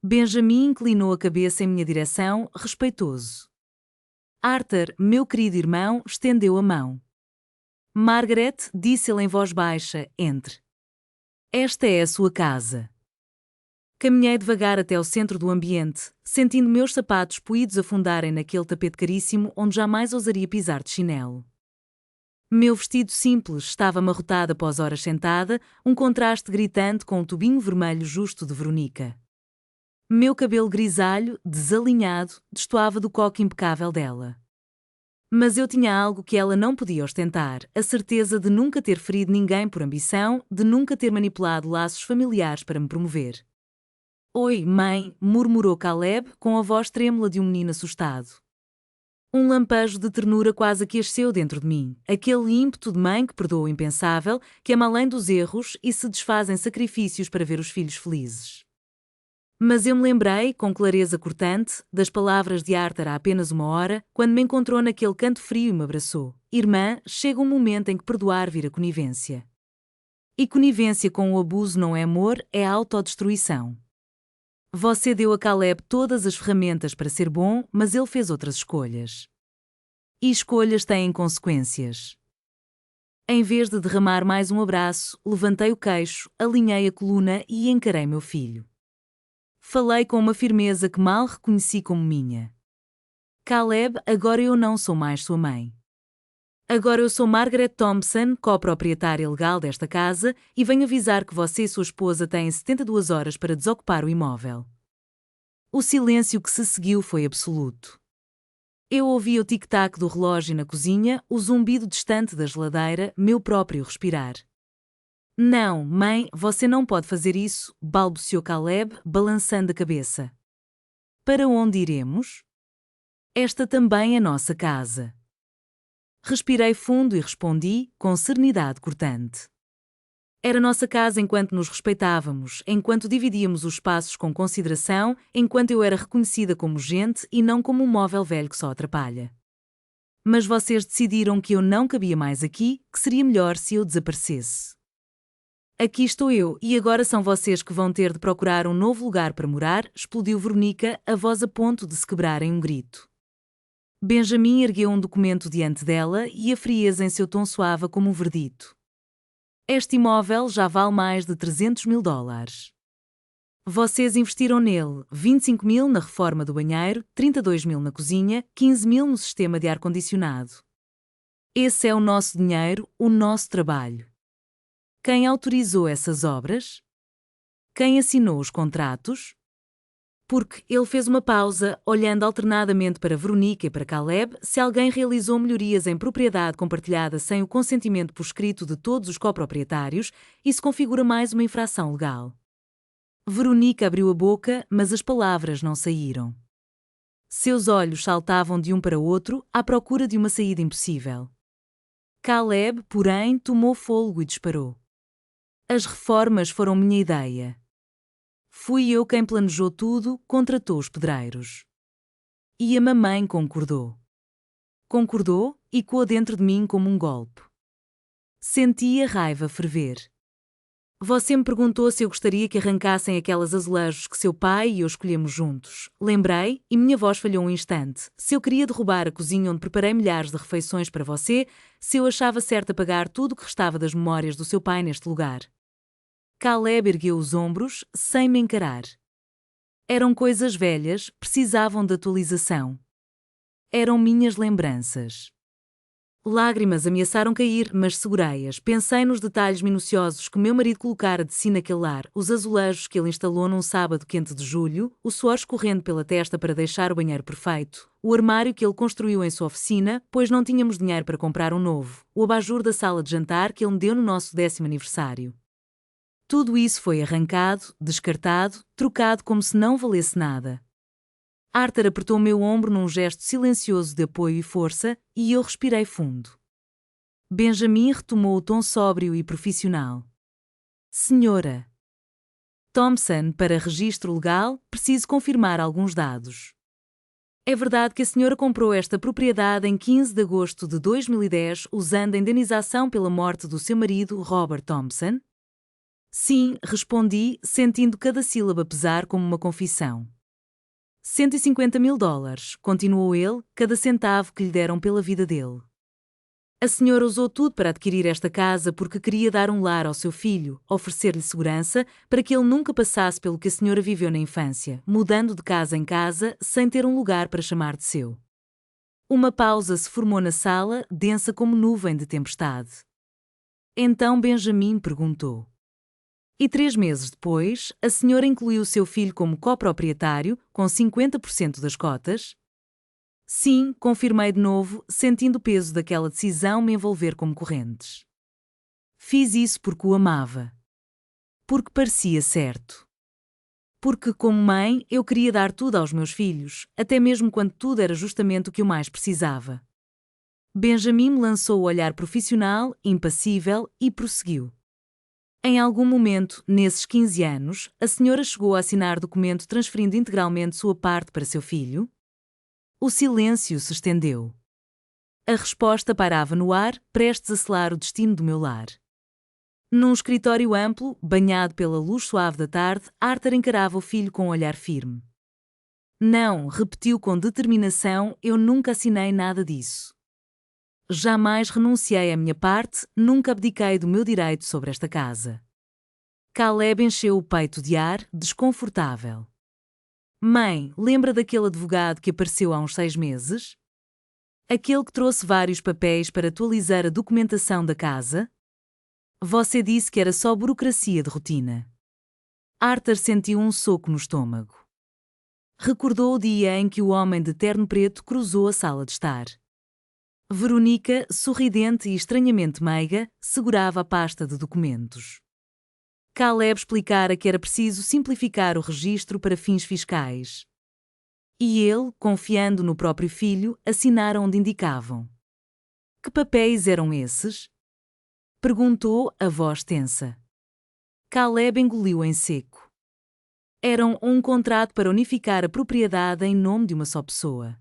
Benjamin inclinou a cabeça em minha direção, respeitoso. Arthur, meu querido irmão, estendeu a mão. Margaret, disse ele em voz baixa, entre. Esta é a sua casa. Caminhei devagar até ao centro do ambiente, sentindo meus sapatos poídos afundarem naquele tapete caríssimo onde jamais ousaria pisar de chinelo. Meu vestido simples estava amarrotado após horas sentada, um contraste gritante com o tubinho vermelho justo de Veronica. Meu cabelo grisalho, desalinhado, destoava do coque impecável dela. Mas eu tinha algo que ela não podia ostentar, a certeza de nunca ter ferido ninguém por ambição, de nunca ter manipulado laços familiares para me promover. Oi, mãe, murmurou Caleb com a voz trêmula de um menino assustado. Um lampejo de ternura quase aqueceu dentro de mim, aquele ímpeto de mãe que perdoa o impensável, que ama além dos erros e se desfaz em sacrifícios para ver os filhos felizes. Mas eu me lembrei, com clareza cortante, das palavras de Arthur há apenas uma hora, quando me encontrou naquele canto frio e me abraçou. Irmã, chega um momento em que perdoar vira conivência. E conivência com o abuso não é amor, é autodestruição. Você deu a Caleb todas as ferramentas para ser bom, mas ele fez outras escolhas. E escolhas têm consequências. Em vez de derramar mais um abraço, levantei o queixo, alinhei a coluna e encarei meu filho. Falei com uma firmeza que mal reconheci como minha. Caleb, agora eu não sou mais sua mãe. Agora eu sou Margaret Thompson, coproprietária legal desta casa, e venho avisar que você e sua esposa têm 72 horas para desocupar o imóvel. O silêncio que se seguiu foi absoluto. Eu ouvi o tic-tac do relógio na cozinha, o zumbido distante da geladeira, meu próprio respirar. Não, mãe, você não pode fazer isso, balbuciou Caleb, balançando a cabeça. Para onde iremos? Esta também é nossa casa. Respirei fundo e respondi, com serenidade cortante. Era nossa casa enquanto nos respeitávamos, enquanto dividíamos os espaços com consideração, enquanto eu era reconhecida como gente e não como um móvel velho que só atrapalha. Mas vocês decidiram que eu não cabia mais aqui, que seria melhor se eu desaparecesse. Aqui estou eu, e agora são vocês que vão ter de procurar um novo lugar para morar, explodiu Veronica, a voz a ponto de se quebrar em um grito. Benjamin ergueu um documento diante dela e a frieza em seu tom soava como um verdito. Este imóvel já vale mais de 300 mil dólares. Vocês investiram nele 25 mil na reforma do banheiro, 32 mil na cozinha, 15 mil no sistema de ar-condicionado. Esse é o nosso dinheiro, o nosso trabalho. Quem autorizou essas obras? Quem assinou os contratos? Porque ele fez uma pausa, olhando alternadamente para Veronica e para Caleb, se alguém realizou melhorias em propriedade compartilhada sem o consentimento por escrito de todos os coproprietários, isso configura mais uma infração legal. Veronica abriu a boca, mas as palavras não saíram. Seus olhos saltavam de um para o outro, à procura de uma saída impossível. Caleb, porém, tomou fôlego e disparou. As reformas foram minha ideia. Fui eu quem planejou tudo, contratou os pedreiros. E a mamãe concordou. Concordou, e coou dentro de mim como um golpe. Senti a raiva ferver. Você me perguntou se eu gostaria que arrancassem aquelas azulejos que seu pai e eu escolhemos juntos. Lembrei, e minha voz falhou um instante, se eu queria derrubar a cozinha onde preparei milhares de refeições para você, se eu achava certo apagar tudo o que restava das memórias do seu pai neste lugar. Caleb ergueu os ombros, sem me encarar. Eram coisas velhas, precisavam de atualização. Eram minhas lembranças. Lágrimas ameaçaram cair, mas segurei-as. Pensei nos detalhes minuciosos que meu marido colocara de si naquele lar, os azulejos que ele instalou num sábado quente de julho, o suor escorrendo pela testa para deixar o banheiro perfeito, o armário que ele construiu em sua oficina, pois não tínhamos dinheiro para comprar um novo, o abajur da sala de jantar que ele me deu no nosso 10º aniversário. Tudo isso foi arrancado, descartado, trocado como se não valesse nada. Arthur apertou meu ombro num gesto silencioso de apoio e força, e eu respirei fundo. Benjamin retomou o tom sóbrio e profissional. Senhora Thompson, para registro legal, preciso confirmar alguns dados. É verdade que a senhora comprou esta propriedade em 15 de agosto de 2010 usando a indenização pela morte do seu marido, Robert Thompson? Sim, respondi, sentindo cada sílaba pesar como uma confissão. $150.000, continuou ele, cada centavo que lhe deram pela vida dele. A senhora usou tudo para adquirir esta casa porque queria dar um lar ao seu filho, oferecer-lhe segurança, para que ele nunca passasse pelo que a senhora viveu na infância, mudando de casa em casa, sem ter um lugar para chamar de seu. Uma pausa se formou na sala, densa como nuvem de tempestade. Então Benjamin perguntou. E 3 meses depois, a senhora incluiu seu filho como coproprietário, com 50% das cotas? Sim, confirmei de novo, sentindo o peso daquela decisão me envolver como correntes. Fiz isso porque o amava. Porque parecia certo. Porque, como mãe, eu queria dar tudo aos meus filhos, até mesmo quando tudo era justamente o que eu mais precisava. Benjamin me lançou o olhar profissional, impassível, e prosseguiu. Em algum momento, nesses 15 anos, a senhora chegou a assinar documento transferindo integralmente sua parte para seu filho? O silêncio se estendeu. A resposta pairava no ar, prestes a selar o destino do meu lar. Num escritório amplo, banhado pela luz suave da tarde, Arthur encarava o filho com um olhar firme. Não, repetiu com determinação, eu nunca assinei nada disso. Jamais renunciei à minha parte, nunca abdiquei do meu direito sobre esta casa. Caleb encheu o peito de ar, desconfortável. Mãe, lembra daquele advogado que apareceu há uns 6 meses? Aquele que trouxe vários papéis para atualizar a documentação da casa? Você disse que era só burocracia de rotina. Arthur sentiu um soco no estômago. Recordou o dia em que o homem de terno preto cruzou a sala de estar. Veronica, sorridente e estranhamente meiga, segurava a pasta de documentos. Caleb explicara que era preciso simplificar o registro para fins fiscais. E ele, confiando no próprio filho, assinara onde indicavam. Que papéis eram esses? Perguntou, a voz tensa. Caleb engoliu em seco. Eram um contrato para unificar a propriedade em nome de uma só pessoa.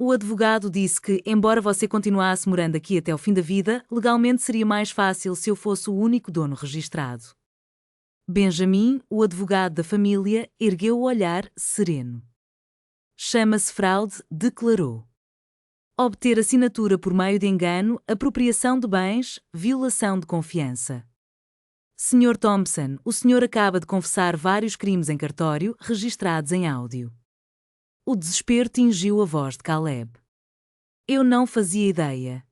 O advogado disse que, embora você continuasse morando aqui até o fim da vida, legalmente seria mais fácil se eu fosse o único dono registrado. Benjamin, o advogado da família, ergueu o olhar, sereno. Chama-se fraude, declarou. Obter assinatura por meio de engano, apropriação de bens, violação de confiança. Sr. Thompson, o senhor acaba de confessar vários crimes em cartório, registrados em áudio. O desespero tingiu a voz de Caleb. Eu não fazia ideia.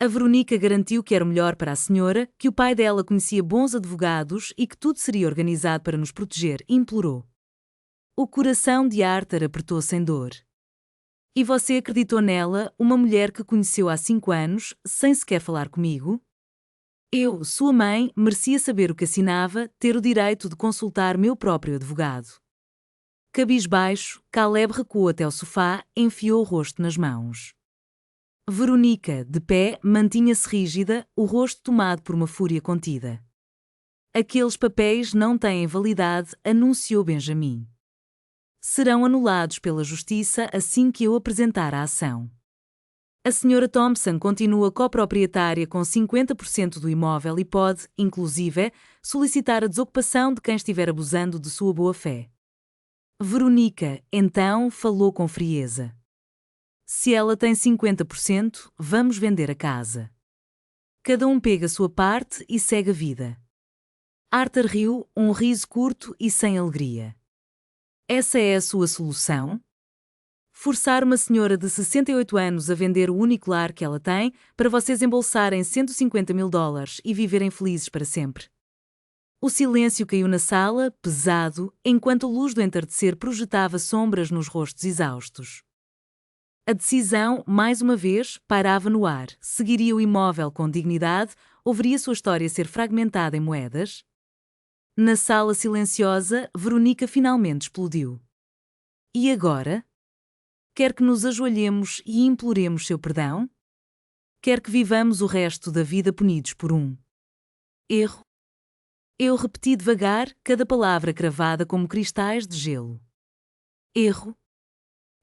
A Veronica garantiu que era o melhor para a senhora, que o pai dela conhecia bons advogados e que tudo seria organizado para nos proteger, implorou. O coração de Arthur apertou-se em dor. E você acreditou nela, uma mulher que conheceu há 5 anos, sem sequer falar comigo? Eu, sua mãe, merecia saber o que assinava, ter o direito de consultar meu próprio advogado. Cabisbaixo, Caleb recuou até ao sofá, enfiou o rosto nas mãos. Veronica, de pé, mantinha-se rígida, o rosto tomado por uma fúria contida. Aqueles papéis não têm validade, anunciou Benjamin. Serão anulados pela justiça assim que eu apresentar a ação. A Sra. Thompson continua coproprietária com 50% do imóvel e pode, inclusive, solicitar a desocupação de quem estiver abusando de sua boa-fé. Veronica, então, falou com frieza. Se ela tem 50%, vamos vender a casa. Cada um pega a sua parte e segue a vida. Arthur riu, um riso curto e sem alegria. Essa é a sua solução? Forçar uma senhora de 68 anos a vender o único lar que ela tem para vocês embolsarem $150.000 e viverem felizes para sempre. O silêncio caiu na sala, pesado, enquanto a luz do entardecer projetava sombras nos rostos exaustos. A decisão, mais uma vez, pairava no ar. Seguiria o imóvel com dignidade ou veria sua história ser fragmentada em moedas? Na sala silenciosa, Veronica finalmente explodiu. E agora? Quer que nos ajoelhemos e imploremos seu perdão? Quer que vivamos o resto da vida punidos por um erro? Eu repeti devagar, cada palavra cravada como cristais de gelo. Erro?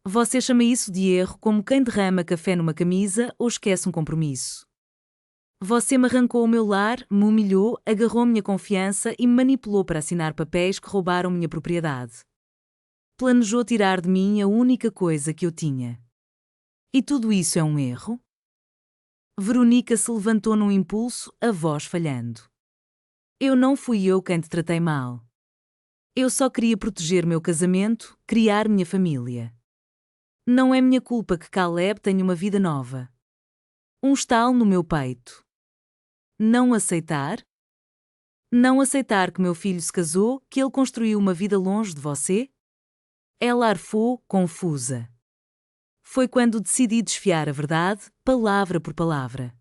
Você chama isso de erro como quem derrama café numa camisa ou esquece um compromisso. Você me arrancou o meu lar, me humilhou, agarrou minha confiança e me manipulou para assinar papéis que roubaram minha propriedade. Planejou tirar de mim a única coisa que eu tinha. E tudo isso é um erro? Veronica se levantou num impulso, a voz falhando. Não fui eu quem te tratei mal. Eu só queria proteger meu casamento, criar minha família. Não é minha culpa que Caleb tenha uma vida nova. Um estalo no meu peito. Não aceitar? Não aceitar que meu filho se casou, que ele construiu uma vida longe de você? Ela arfou, confusa. Foi quando decidi desfiar a verdade, palavra por palavra.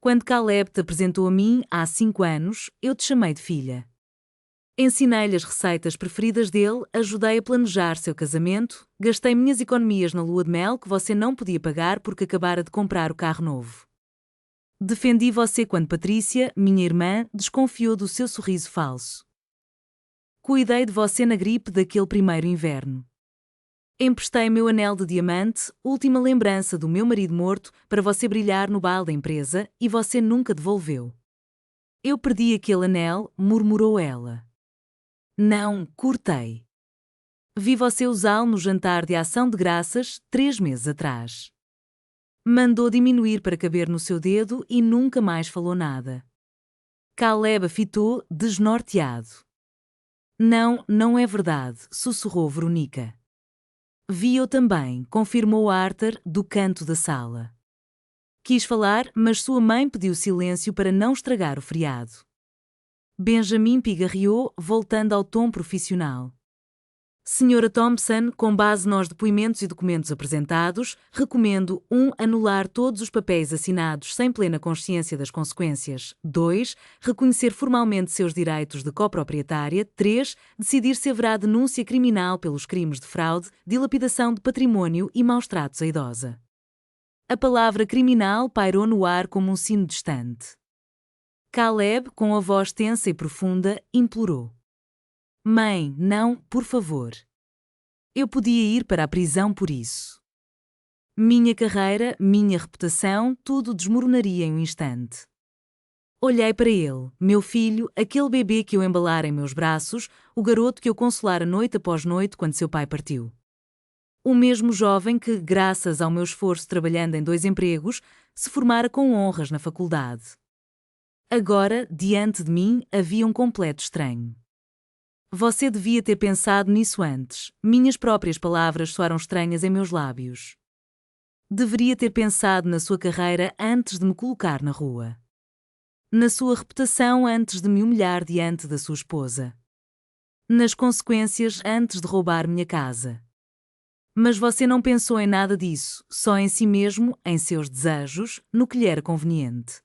Quando Caleb te apresentou a mim, há 5 anos, eu te chamei de filha. Ensinei-lhe as receitas preferidas dele, ajudei a planejar seu casamento, gastei minhas economias na lua de mel que você não podia pagar porque acabara de comprar o carro novo. Defendi você quando Patrícia, minha irmã, desconfiou do seu sorriso falso. Cuidei de você na gripe daquele primeiro inverno. Emprestei meu anel de diamante, última lembrança do meu marido morto, para você brilhar no bal da empresa, e você nunca devolveu. Eu perdi aquele anel, murmurou ela. Não, cortei. Vi você usá-lo no jantar de ação de graças, 3 meses atrás. Mandou diminuir para caber no seu dedo e nunca mais falou nada. Caleb a fitou, desnorteado. Não, não é verdade, sussurrou Veronica. Vi-o também, confirmou Arthur, do canto da sala. Quis falar, mas sua mãe pediu silêncio para não estragar o feriado. Benjamin pigarreou, voltando ao tom profissional. Sra. Thompson, com base nos depoimentos e documentos apresentados, recomendo 1. Anular todos os papéis assinados sem plena consciência das consequências. 2. Reconhecer formalmente seus direitos de coproprietária. 3. Decidir se haverá denúncia criminal pelos crimes de fraude, dilapidação de patrimônio e maus-tratos à idosa. A palavra criminal pairou no ar como um sino distante. Caleb, com a voz tensa e profunda, implorou. Mãe, não, por favor. Eu podia ir para a prisão por isso. Minha carreira, minha reputação, tudo desmoronaria em um instante. Olhei para ele, meu filho, aquele bebê que eu embalara em meus braços, o garoto que eu consolara noite após noite quando seu pai partiu. O mesmo jovem que, graças ao meu esforço trabalhando em 2 empregos, se formara com honras na faculdade. Agora, diante de mim, havia um completo estranho. Você devia ter pensado nisso antes. Minhas próprias palavras soaram estranhas em meus lábios. Deveria ter pensado na sua carreira antes de me colocar na rua. Na sua reputação antes de me humilhar diante da sua esposa. Nas consequências antes de roubar minha casa. Mas você não pensou em nada disso, só em si mesmo, em seus desejos, no que lhe era conveniente.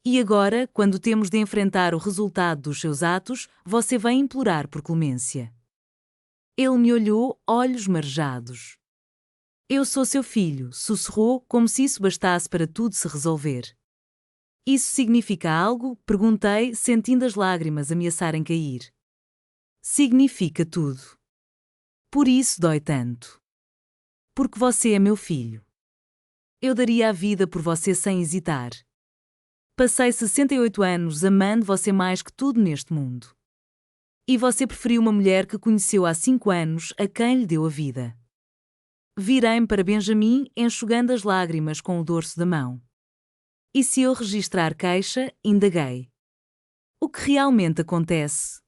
E agora, quando temos de enfrentar o resultado dos seus atos, você vem implorar por clemência. Ele me olhou, olhos marejados. Eu sou seu filho, sussurrou, como se isso bastasse para tudo se resolver. Isso significa algo? Perguntei, sentindo as lágrimas ameaçarem cair. Significa tudo. Por isso dói tanto. Porque você é meu filho. Eu daria a vida por você sem hesitar. Passei 68 anos amando você mais que tudo neste mundo. E você preferiu uma mulher que conheceu há 5 anos, a quem lhe deu a vida. Virei-me para Benjamin, enxugando as lágrimas com o dorso da mão. E se eu registrar queixa, indaguei. O que realmente acontece?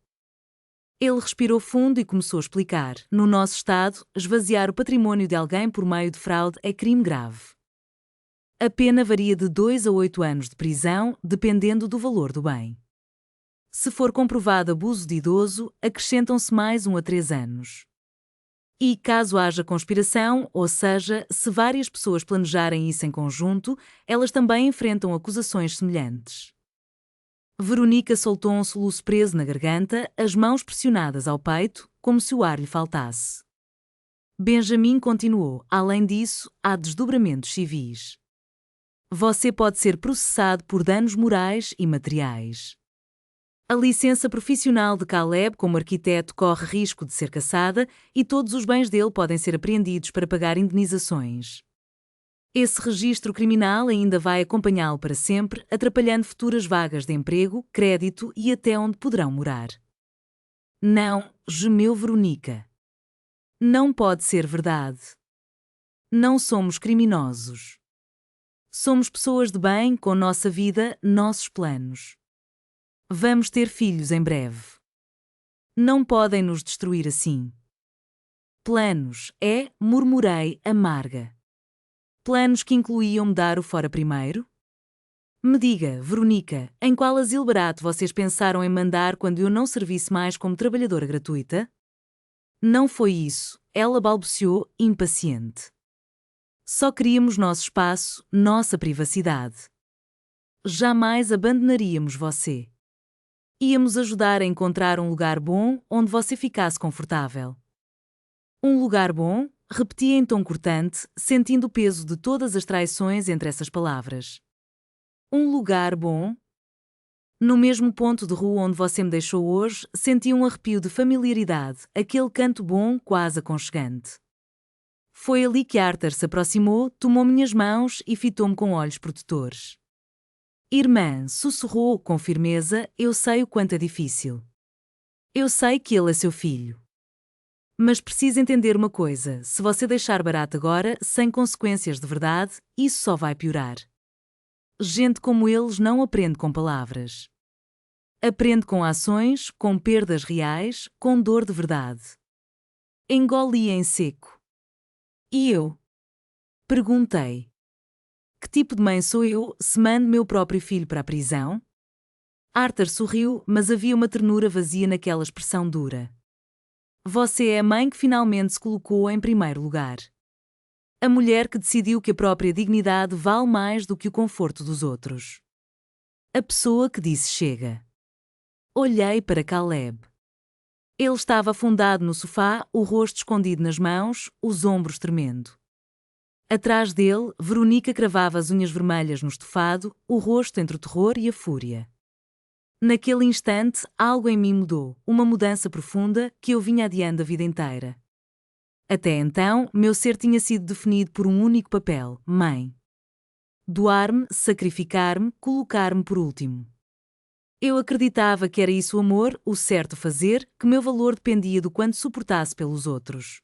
Ele respirou fundo e começou a explicar. No nosso estado, esvaziar o patrimônio de alguém por meio de fraude é crime grave. A pena varia de 2 a 8 anos de prisão, dependendo do valor do bem. Se for comprovado abuso de idoso, acrescentam-se mais 1 a 3 anos. E caso haja conspiração, ou seja, se várias pessoas planejarem isso em conjunto, elas também enfrentam acusações semelhantes. Veronica soltou um soluço preso na garganta, as mãos pressionadas ao peito, como se o ar lhe faltasse. Benjamin continuou: além disso, há desdobramentos civis. Você pode ser processado por danos morais e materiais. A licença profissional de Caleb como arquiteto corre risco de ser cassada e todos os bens dele podem ser apreendidos para pagar indenizações. Esse registro criminal ainda vai acompanhá-lo para sempre, atrapalhando futuras vagas de emprego, crédito e até onde poderão morar. Não, gemeu Veronica. Não pode ser verdade. Não somos criminosos. Somos pessoas de bem com nossa vida, nossos planos. Vamos ter filhos em breve. Não podem nos destruir assim. Planos, murmurei, amarga. Planos que incluíam me dar o fora primeiro? Me diga, Veronica, em qual asilo barato vocês pensaram em mandar quando eu não servisse mais como trabalhadora gratuita? Não foi isso, ela balbuciou, impaciente. Só queríamos nosso espaço, nossa privacidade. Jamais abandonaríamos você. Íamos ajudar a encontrar um lugar bom onde você ficasse confortável. Um lugar bom? Repeti em tom cortante, sentindo o peso de todas as traições entre essas palavras. Um lugar bom? No mesmo ponto de rua onde você me deixou hoje, senti um arrepio de familiaridade, aquele canto bom, quase aconchegante. Foi ali que Arthur se aproximou, tomou minhas mãos e fitou-me com olhos protetores. Irmã, sussurrou com firmeza, eu sei o quanto é difícil. Eu sei que ele é seu filho. Mas precisa entender uma coisa, se você deixar barato agora, sem consequências de verdade, isso só vai piorar. Gente como eles não aprende com palavras. Aprende com ações, com perdas reais, com dor de verdade. Engoli em seco. E eu? Perguntei. Que tipo de mãe sou eu, se mando meu próprio filho para a prisão? Arthur sorriu, mas havia uma ternura vazia naquela expressão dura. Você é a mãe que finalmente se colocou em primeiro lugar. A mulher que decidiu que a própria dignidade vale mais do que o conforto dos outros. A pessoa que disse chega. Olhei para Caleb. Ele estava afundado no sofá, o rosto escondido nas mãos, os ombros tremendo. Atrás dele, Veronica cravava as unhas vermelhas no estofado, o rosto entre o terror e a fúria. Naquele instante, algo em mim mudou, uma mudança profunda que eu vinha adiando a vida inteira. Até então, meu ser tinha sido definido por um único papel, mãe. Doar-me, sacrificar-me, colocar-me por último. Eu acreditava que era isso o amor, o certo fazer, que meu valor dependia do quanto suportasse pelos outros.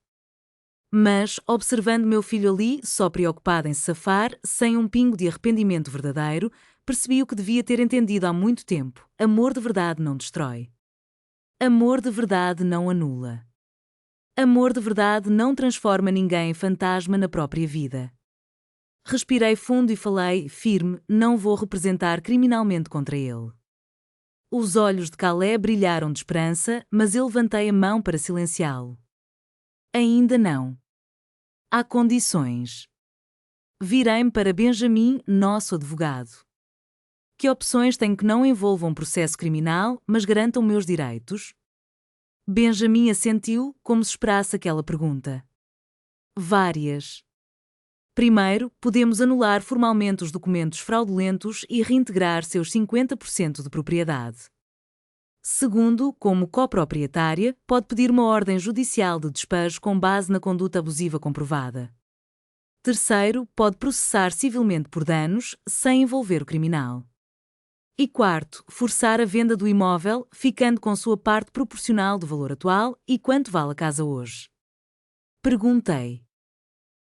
Mas, observando meu filho ali, só preocupado em se safar, sem um pingo de arrependimento verdadeiro, percebi o que devia ter entendido há muito tempo: amor de verdade não destrói. Amor de verdade não anula. Amor de verdade não transforma ninguém em fantasma na própria vida. Respirei fundo e falei, firme, não vou representar criminalmente contra ele. Os olhos de Caleb brilharam de esperança, mas eu levantei a mão para silenciá-lo. Ainda não. Há condições. Virei-me para Benjamin, nosso advogado. Que opções tenho que não envolvam um processo criminal, mas garantam meus direitos? Benjamin assentiu, como se esperasse aquela pergunta. Várias. Primeiro, podemos anular formalmente os documentos fraudulentos e reintegrar seus 50% de propriedade. Segundo, como coproprietária, pode pedir uma ordem judicial de despejo com base na conduta abusiva comprovada. Terceiro, pode processar civilmente por danos, sem envolver o criminal. E quarto, forçar a venda do imóvel, ficando com sua parte proporcional do valor atual e quanto vale a casa hoje. Perguntei.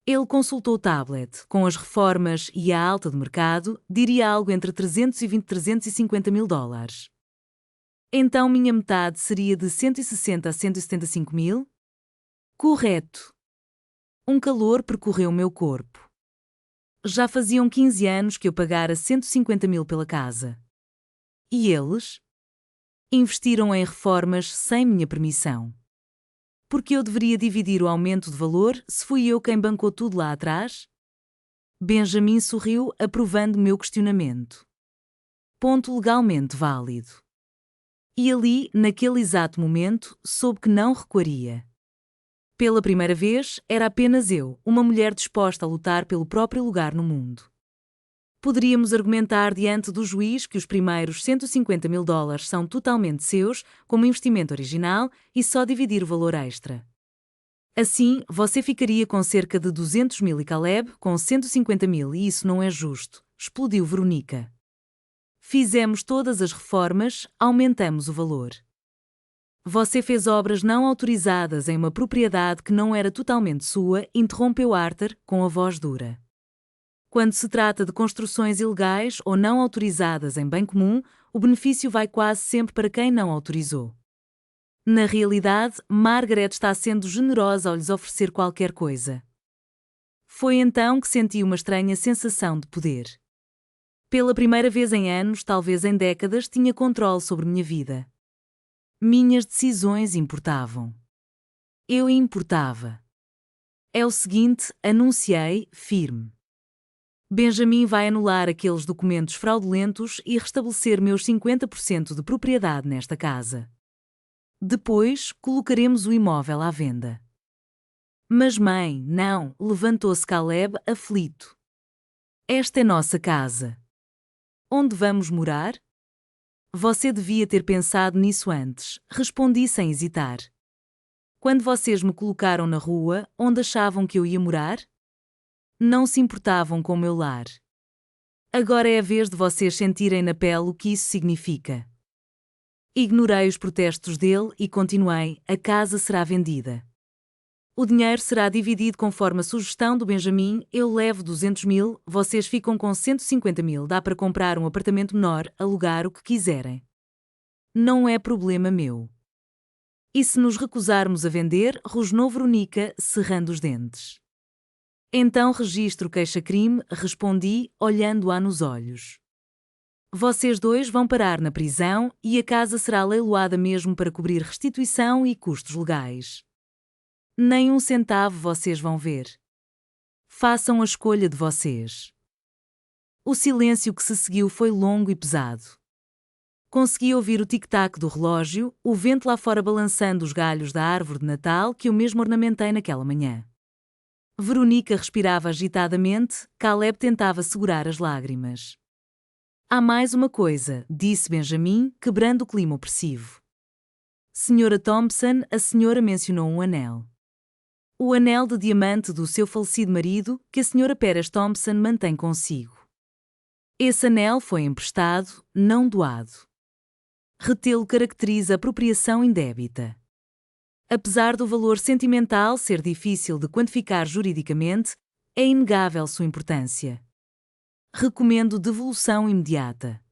Ele consultou o tablet. Com as reformas e a alta de mercado, diria algo entre 320 e 350 mil dólares. Então minha metade seria de 160 a 175 mil? Correto. Um calor percorreu meu corpo. Já faziam 15 anos que eu pagara 150 mil pela casa. E eles? Investiram em reformas sem minha permissão. Porque eu deveria dividir o aumento de valor se fui eu quem bancou tudo lá atrás? Benjamin sorriu, aprovando meu questionamento. Ponto legalmente válido. E ali, naquele exato momento, soube que não recuaria. Pela primeira vez, era apenas eu, uma mulher disposta a lutar pelo próprio lugar no mundo. Poderíamos argumentar diante do juiz que os primeiros 150 mil dólares são totalmente seus, como investimento original, e só dividir o valor extra. Assim, você ficaria com cerca de 200 mil e Caleb com 150 mil e isso não é justo, explodiu Veronica. Fizemos todas as reformas, aumentamos o valor. Você fez obras não autorizadas em uma propriedade que não era totalmente sua, interrompeu Arthur, com a voz dura. Quando se trata de construções ilegais ou não autorizadas em bem comum, o benefício vai quase sempre para quem não autorizou. Na realidade, Margaret está sendo generosa ao lhes oferecer qualquer coisa. Foi então que senti uma estranha sensação de poder. Pela primeira vez em anos, talvez em décadas, tinha controle sobre minha vida. Minhas decisões importavam. Eu importava. É o seguinte, anunciei, firme. Benjamin vai anular aqueles documentos fraudulentos e restabelecer meus 50% de propriedade nesta casa. Depois, colocaremos o imóvel à venda. Mas mãe, não, levantou-se Caleb aflito. Esta é nossa casa. Onde vamos morar? Você devia ter pensado nisso antes, respondi sem hesitar. Quando vocês me colocaram na rua, onde achavam que eu ia morar? Não se importavam com o meu lar. Agora é a vez de vocês sentirem na pele o que isso significa. Ignorei os protestos dele e continuei, a casa será vendida. O dinheiro será dividido conforme a sugestão do Benjamin, eu levo 200 mil, vocês ficam com 150 mil, dá para comprar um apartamento menor, alugar o que quiserem. Não é problema meu. E se nos recusarmos a vender, rosnou Veronica, cerrando os dentes. Então registro queixa-crime, respondi, olhando-a nos olhos. Vocês dois vão parar na prisão e a casa será leiloada mesmo para cobrir restituição e custos legais. Nem um centavo vocês vão ver. Façam a escolha de vocês. O silêncio que se seguiu foi longo e pesado. Consegui ouvir o tic-tac do relógio, o vento lá fora balançando os galhos da árvore de Natal que eu mesmo ornamentei naquela manhã. Veronica respirava agitadamente, Caleb tentava segurar as lágrimas. Há mais uma coisa, disse Benjamin, quebrando o clima opressivo. Senhora Thompson, a senhora mencionou um anel. O anel de diamante do seu falecido marido, que a senhora Perez Thompson mantém consigo. Esse anel foi emprestado, não doado. Retê-lo caracteriza apropriação indébita. Apesar do valor sentimental ser difícil de quantificar juridicamente, é inegável sua importância. Recomendo devolução imediata.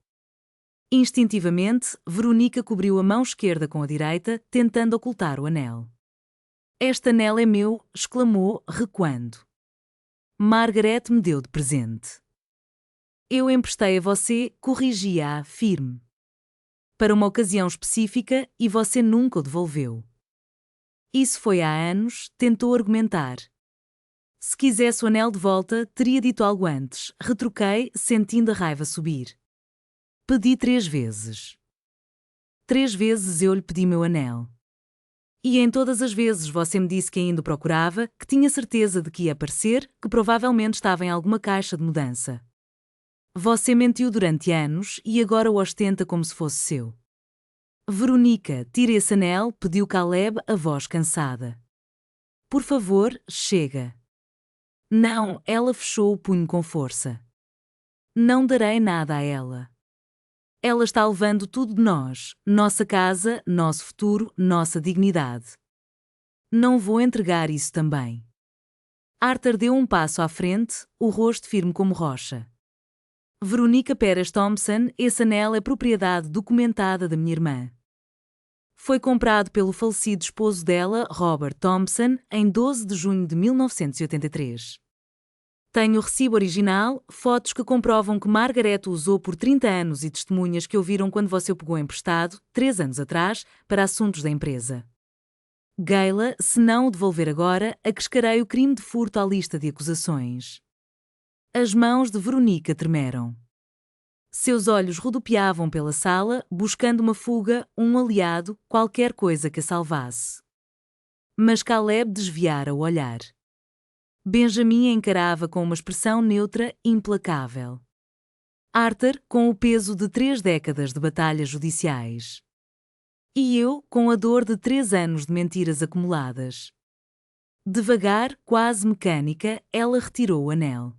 Instintivamente, Veronica cobriu a mão esquerda com a direita, tentando ocultar o anel. Este anel é meu, exclamou, recuando. Margaret me deu de presente. Eu emprestei a você, corrigi-a, firme. Para uma ocasião específica e você nunca o devolveu. Isso foi há anos, tentou argumentar. Se quisesse o anel de volta, teria dito algo antes, retruquei, sentindo a raiva subir. Pedi 3 vezes. 3 vezes eu lhe pedi meu anel. E em todas as vezes você me disse que ainda o procurava, que tinha certeza de que ia aparecer, que provavelmente estava em alguma caixa de mudança. Você mentiu durante anos e agora o ostenta como se fosse seu. Veronica, tire esse anel, pediu Caleb, a voz cansada. Por favor, chega. Não, ela fechou o punho com força. Não darei nada a ela. Ela está levando tudo de nós, nossa casa, nosso futuro, nossa dignidade. Não vou entregar isso também. Arthur deu um passo à frente, o rosto firme como rocha. Veronica Pérez Thompson, esse anel é propriedade documentada da minha irmã. Foi comprado pelo falecido esposo dela, Robert Thompson, em 12 de junho de 1983. Tenho o recibo original, fotos que comprovam que Margaret o usou por 30 anos e testemunhas que ouviram quando você o pegou emprestado, 3 anos atrás, para assuntos da empresa. Gayla, se não o devolver agora, acrescarei o crime de furto à lista de acusações. As mãos de Veronica tremeram. Seus olhos rodopiavam pela sala, buscando uma fuga, um aliado, qualquer coisa que a salvasse. Mas Caleb desviara o olhar. Benjamin a encarava com uma expressão neutra, implacável. Arthur, com o peso de 3 décadas de batalhas judiciais. E eu, com a dor de 3 anos de mentiras acumuladas. Devagar, quase mecânica, ela retirou o anel.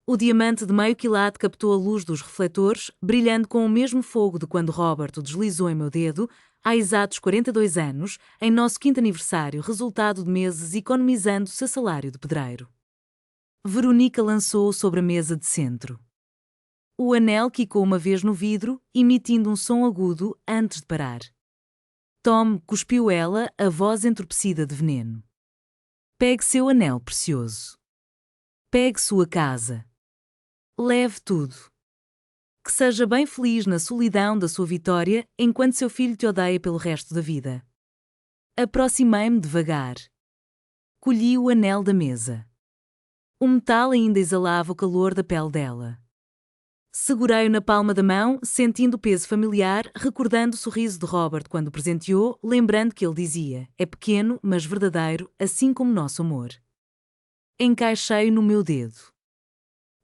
O diamante de meio quilate captou a luz dos refletores, brilhando com o mesmo fogo de quando Robert o deslizou em meu dedo, há exatos 42 anos, em nosso 5º aniversário, resultado de meses economizando seu salário de pedreiro. Veronica lançou-o sobre a mesa de centro. O anel quicou uma vez no vidro, emitindo um som agudo antes de parar. Tom, cuspiu ela, a voz entorpecida de veneno. Pegue seu anel precioso. Pegue sua casa. Leve tudo. Que seja bem feliz na solidão da sua vitória, enquanto seu filho te odeia pelo resto da vida. Aproximei-me devagar. Colhi o anel da mesa. O metal ainda exalava o calor da pele dela. Segurei-o na palma da mão, sentindo o peso familiar, recordando o sorriso de Robert quando o presenteou, lembrando que ele dizia: é pequeno, mas verdadeiro, assim como nosso amor. Encaixei-o no meu dedo.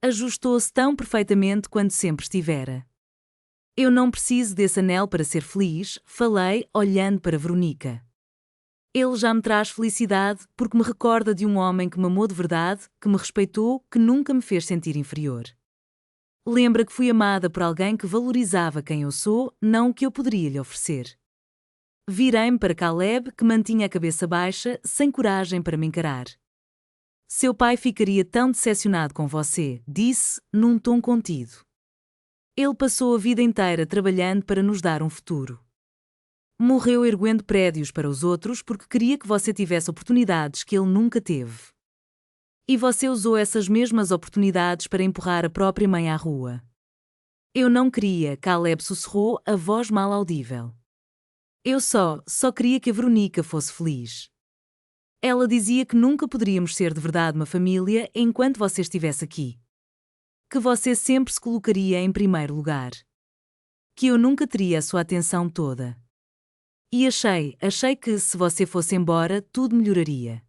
Ajustou-se tão perfeitamente quanto sempre estivera. Eu não preciso desse anel para ser feliz, falei, olhando para Veronica. Ele já me traz felicidade porque me recorda de um homem que me amou de verdade, que me respeitou, que nunca me fez sentir inferior. Lembra que fui amada por alguém que valorizava quem eu sou, não o que eu poderia lhe oferecer. Virei-me para Caleb, que mantinha a cabeça baixa, sem coragem para me encarar. Seu pai ficaria tão decepcionado com você, disse, num tom contido. Ele passou a vida inteira trabalhando para nos dar um futuro. Morreu erguendo prédios para os outros porque queria que você tivesse oportunidades que ele nunca teve. E você usou essas mesmas oportunidades para empurrar a própria mãe à rua. Eu não queria, Caleb sussurrou, a voz mal audível. Eu só queria que a Veronica fosse feliz. Ela dizia que nunca poderíamos ser de verdade uma família enquanto você estivesse aqui. Que você sempre se colocaria em primeiro lugar. Que eu nunca teria a sua atenção toda. E achei que se você fosse embora, tudo melhoraria.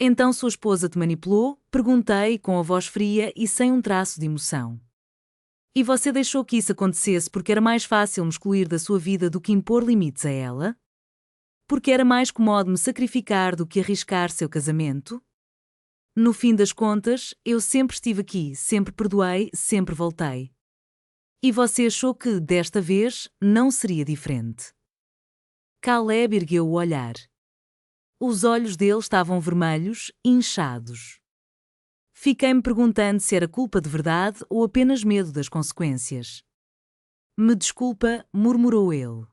Então sua esposa te manipulou? Perguntei com a voz fria e sem um traço de emoção. E você deixou que isso acontecesse porque era mais fácil me excluir da sua vida do que impor limites a ela? Porque era mais cômodo me sacrificar do que arriscar seu casamento? No fim das contas, eu sempre estive aqui, sempre perdoei, sempre voltei. E você achou que, desta vez, não seria diferente. Caleb ergueu o olhar. Os olhos dele estavam vermelhos, inchados. Fiquei-me perguntando se era culpa de verdade ou apenas medo das consequências. Me desculpa, murmurou ele.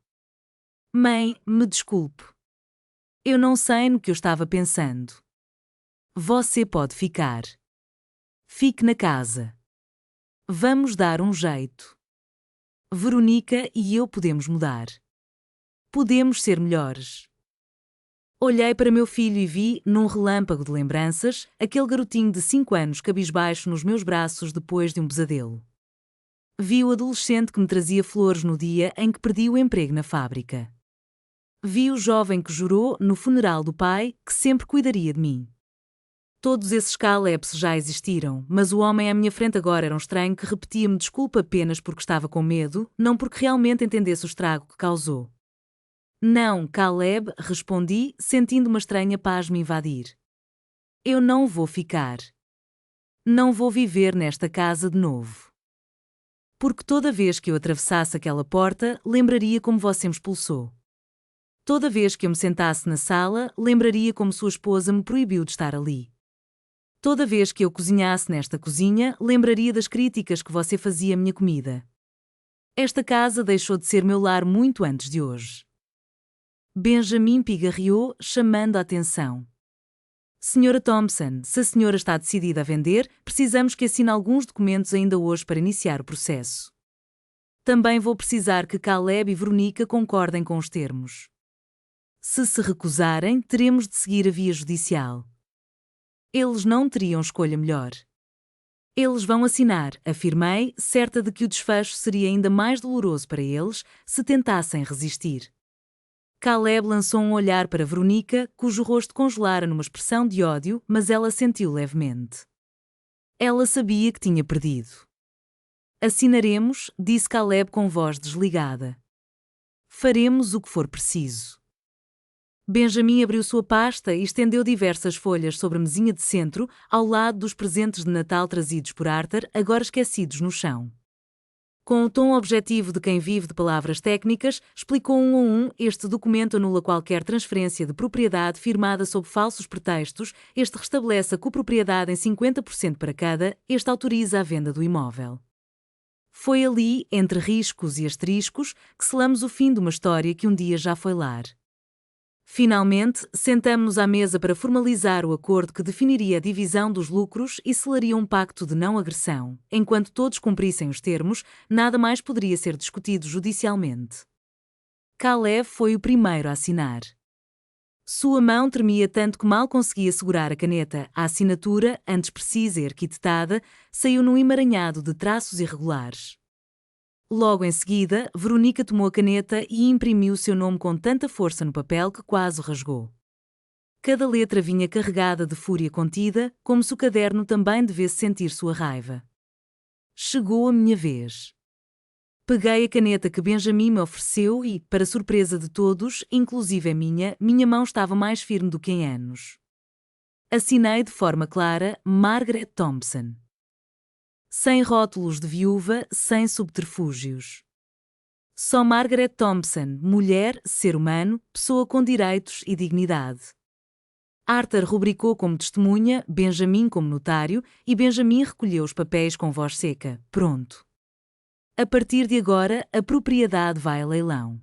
Mãe, me desculpe. Eu não sei no que eu estava pensando. Você pode ficar. Fique na casa. Vamos dar um jeito. Veronica e eu podemos mudar. Podemos ser melhores. Olhei para meu filho e vi, num relâmpago de lembranças, aquele garotinho de 5 anos cabisbaixo nos meus braços depois de um pesadelo. Vi o adolescente que me trazia flores no dia em que perdi o emprego na fábrica. Vi o jovem que jurou, no funeral do pai, que sempre cuidaria de mim. Todos esses Calebs já existiram, mas o homem à minha frente agora era um estranho que repetia-me desculpa apenas porque estava com medo, não porque realmente entendesse o estrago que causou. Não, Caleb, respondi, sentindo uma estranha paz me invadir. Eu não vou ficar. Não vou viver nesta casa de novo. Porque toda vez que eu atravessasse aquela porta, lembraria como você me expulsou. Toda vez que eu me sentasse na sala, lembraria como sua esposa me proibiu de estar ali. Toda vez que eu cozinhasse nesta cozinha, lembraria das críticas que você fazia à minha comida. Esta casa deixou de ser meu lar muito antes de hoje. Benjamin pigarreou, chamando a atenção. Senhora Thompson, se a senhora está decidida a vender, precisamos que assine alguns documentos ainda hoje para iniciar o processo. Também vou precisar que Caleb e Veronica concordem com os termos. Se recusarem, teremos de seguir a via judicial. Eles não teriam escolha melhor. Eles vão assinar, afirmei, certa de que o desfecho seria ainda mais doloroso para eles se tentassem resistir. Caleb lançou um olhar para Veronica, cujo rosto congelara numa expressão de ódio, mas ela sentiu levemente. Ela sabia que tinha perdido. Assinaremos, disse Caleb com voz desligada. Faremos o que for preciso. Benjamin abriu sua pasta e estendeu diversas folhas sobre a mesinha de centro, ao lado dos presentes de Natal trazidos por Arthur, agora esquecidos no chão. Com o tom objetivo de quem vive de palavras técnicas, explicou um a um: este documento anula qualquer transferência de propriedade firmada sob falsos pretextos, este restabelece a copropriedade em 50% para cada, este autoriza a venda do imóvel. Foi ali, entre riscos e asteriscos, que selamos o fim de uma história que um dia já foi lar. Finalmente, sentamo-nos à mesa para formalizar o acordo que definiria a divisão dos lucros e selaria um pacto de não agressão. Enquanto todos cumprissem os termos, nada mais poderia ser discutido judicialmente. Caleb foi o primeiro a assinar. Sua mão tremia tanto que mal conseguia segurar a caneta. A assinatura, antes precisa e arquitetada, saiu num emaranhado de traços irregulares. Logo em seguida, Veronica tomou a caneta e imprimiu seu nome com tanta força no papel que quase o rasgou. Cada letra vinha carregada de fúria contida, como se o caderno também devesse sentir sua raiva. Chegou a minha vez. Peguei a caneta que Benjamin me ofereceu e, para surpresa de todos, inclusive a minha mão estava mais firme do que em anos. Assinei de forma clara: Margaret Thompson. Sem rótulos de viúva, sem subterfúgios. Só Margaret Thompson, mulher, ser humano, pessoa com direitos e dignidade. Arthur rubricou como testemunha, Benjamin como notário, e Benjamin recolheu os papéis com voz seca. Pronto. A partir de agora, a propriedade vai a leilão.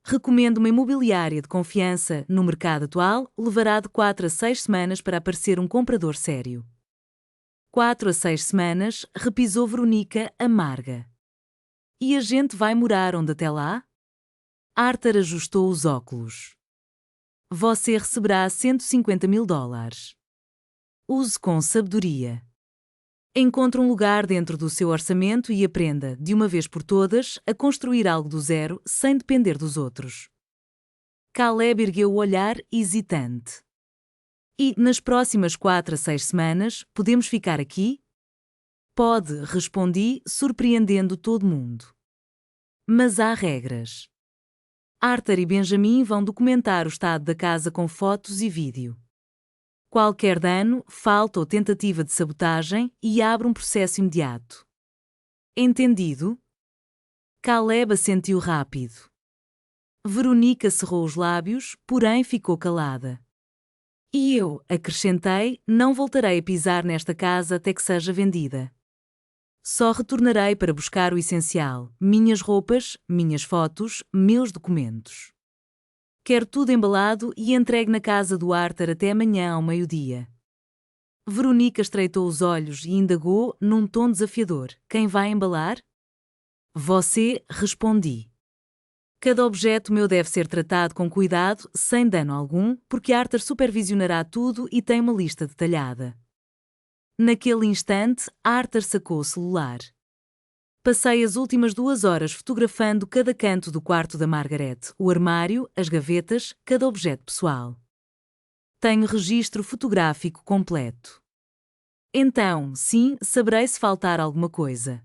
Recomendo uma imobiliária de confiança. No mercado atual, levará de 4 a 6 semanas para aparecer um comprador sério. 4 a 6 semanas, repisou Veronica, amarga. E a gente vai morar onde até lá? Arthur ajustou os óculos. Você receberá $150.000. Use com sabedoria. Encontre um lugar dentro do seu orçamento e aprenda, de uma vez por todas, a construir algo do zero, sem depender dos outros. Caleb ergueu o olhar, hesitante. E, nas próximas 4 a 6 semanas, podemos ficar aqui? Pode, respondi, surpreendendo todo mundo. Mas há regras. Arthur e Benjamin vão documentar o estado da casa com fotos e vídeo. Qualquer dano, falta ou tentativa de sabotagem, e abre um processo imediato. Entendido? Caleb assentiu rápido. Veronica cerrou os lábios, porém ficou calada. E eu, acrescentei, não voltarei a pisar nesta casa até que seja vendida. Só retornarei para buscar o essencial: minhas roupas, minhas fotos, meus documentos. Quero tudo embalado e entregue na casa do Arthur até amanhã ao meio-dia. Veronica estreitou os olhos e indagou, num tom desafiador: quem vai embalar? Você, respondi. Cada objeto meu deve ser tratado com cuidado, sem dano algum, porque Arthur supervisionará tudo e tem uma lista detalhada. Naquele instante, Arthur sacou o celular. Passei as últimas 2 horas fotografando cada canto do quarto da Margaret, o armário, as gavetas, cada objeto pessoal. Tenho registro fotográfico completo. Então, sim, saberei se faltar alguma coisa.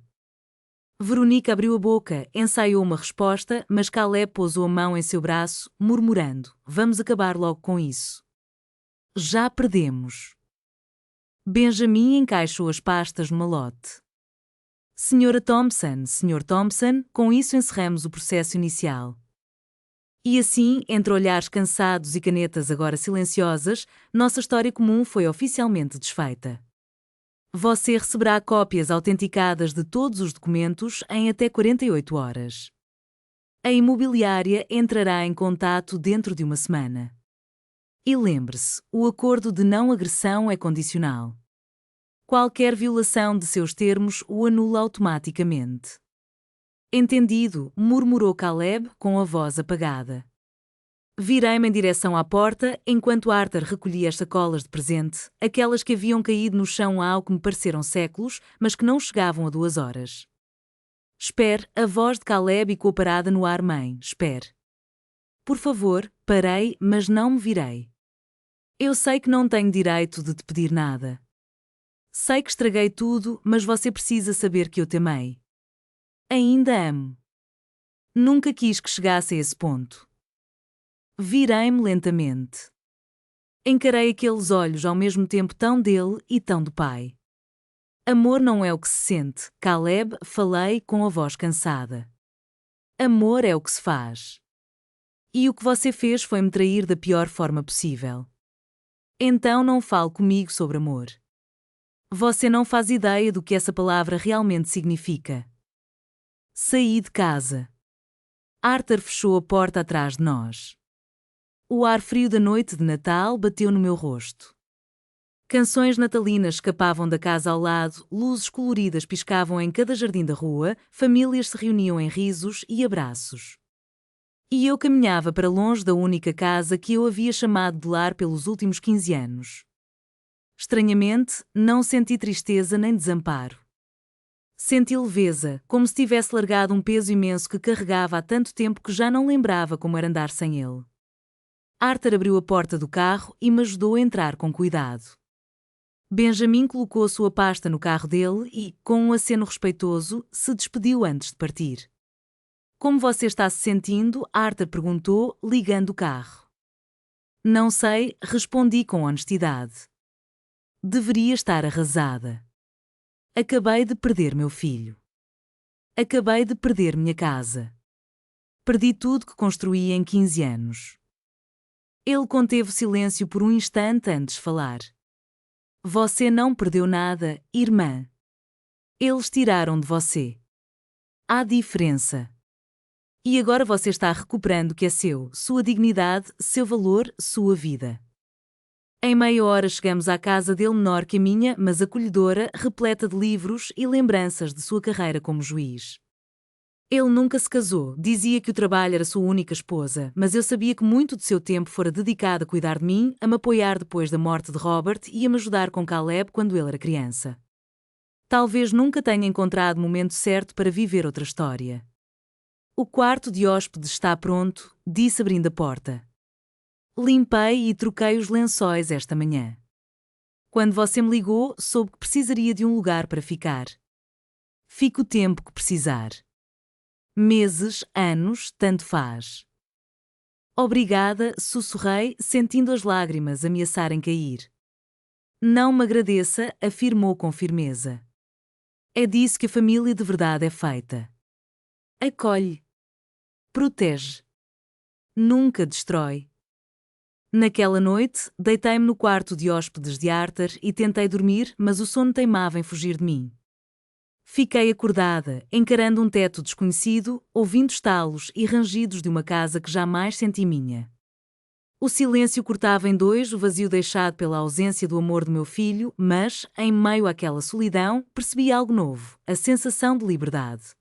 Verônica abriu a boca, ensaiou uma resposta, mas Caleb pousou a mão em seu braço, murmurando: vamos acabar logo com isso. Já perdemos. Benjamin encaixou as pastas no malote. Senhora Thompson, Sr. Thompson, com isso encerramos o processo inicial. E assim, entre olhares cansados e canetas agora silenciosas, nossa história comum foi oficialmente desfeita. Você receberá cópias autenticadas de todos os documentos em até 48 horas. A imobiliária entrará em contato dentro de uma semana. E lembre-se, o acordo de não agressão é condicional. Qualquer violação de seus termos o anula automaticamente. Entendido, murmurou Caleb com a voz apagada. Virei-me em direção à porta enquanto Arthur recolhia as sacolas de presente, aquelas que haviam caído no chão há o que me pareceram séculos, mas que não chegavam a 2 horas. Espere, a voz de Caleb ecoou parada no ar. Mãe, espere. Por favor, parei, mas não me virei. Eu sei que não tenho direito de te pedir nada. Sei que estraguei tudo, mas você precisa saber que eu te amei. Ainda amo. Nunca quis que chegasse a esse ponto. Virei-me lentamente. Encarei aqueles olhos ao mesmo tempo tão dele e tão do pai. Amor não é o que se sente, Caleb, falei com a voz cansada. Amor é o que se faz. E o que você fez foi me trair da pior forma possível. Então não fale comigo sobre amor. Você não faz ideia do que essa palavra realmente significa. Saí de casa. Arthur fechou a porta atrás de nós. O ar frio da noite de Natal bateu no meu rosto. Canções natalinas escapavam da casa ao lado, luzes coloridas piscavam em cada jardim da rua, famílias se reuniam em risos e abraços. E eu caminhava para longe da única casa que eu havia chamado de lar pelos últimos 15 anos. Estranhamente, não senti tristeza nem desamparo. Senti leveza, como se tivesse largado um peso imenso que carregava há tanto tempo que já não lembrava como era andar sem ele. Arthur abriu a porta do carro e me ajudou a entrar com cuidado. Benjamin colocou a sua pasta no carro dele e, com um aceno respeitoso, se despediu antes de partir. Como você está se sentindo? Arthur perguntou, ligando o carro. Não sei, respondi com honestidade. Deveria estar arrasada. Acabei de perder meu filho. Acabei de perder minha casa. Perdi tudo que construí em 15 anos. Ele conteve silêncio por um instante antes de falar. Você não perdeu nada, irmã. Eles tiraram de você. Há diferença. E agora você está recuperando o que é seu, sua dignidade, seu valor, sua vida. Em meia hora chegamos à casa dele, menor que a minha, mas acolhedora, repleta de livros e lembranças de sua carreira como juiz. Ele nunca se casou, dizia que o trabalho era sua única esposa, mas eu sabia que muito de seu tempo fora dedicado a cuidar de mim, a me apoiar depois da morte de Robert e a me ajudar com Caleb quando ele era criança. Talvez nunca tenha encontrado o momento certo para viver outra história. O quarto de hóspedes está pronto, disse abrindo a porta. Limpei e troquei os lençóis esta manhã. Quando você me ligou, soube que precisaria de um lugar para ficar. Fique o tempo que precisar. Meses, anos, tanto faz. Obrigada, sussurrei, sentindo as lágrimas ameaçarem cair. Não me agradeça, afirmou com firmeza. É disso que a família de verdade é feita. Acolhe. Protege. Nunca destrói. Naquela noite, deitei-me no quarto de hóspedes de Arthur e tentei dormir, mas o sono teimava em fugir de mim. Fiquei acordada, encarando um teto desconhecido, ouvindo estalos e rangidos de uma casa que jamais senti minha. O silêncio cortava em dois o vazio deixado pela ausência do amor do meu filho, mas, em meio àquela solidão, percebi algo novo, a sensação de liberdade.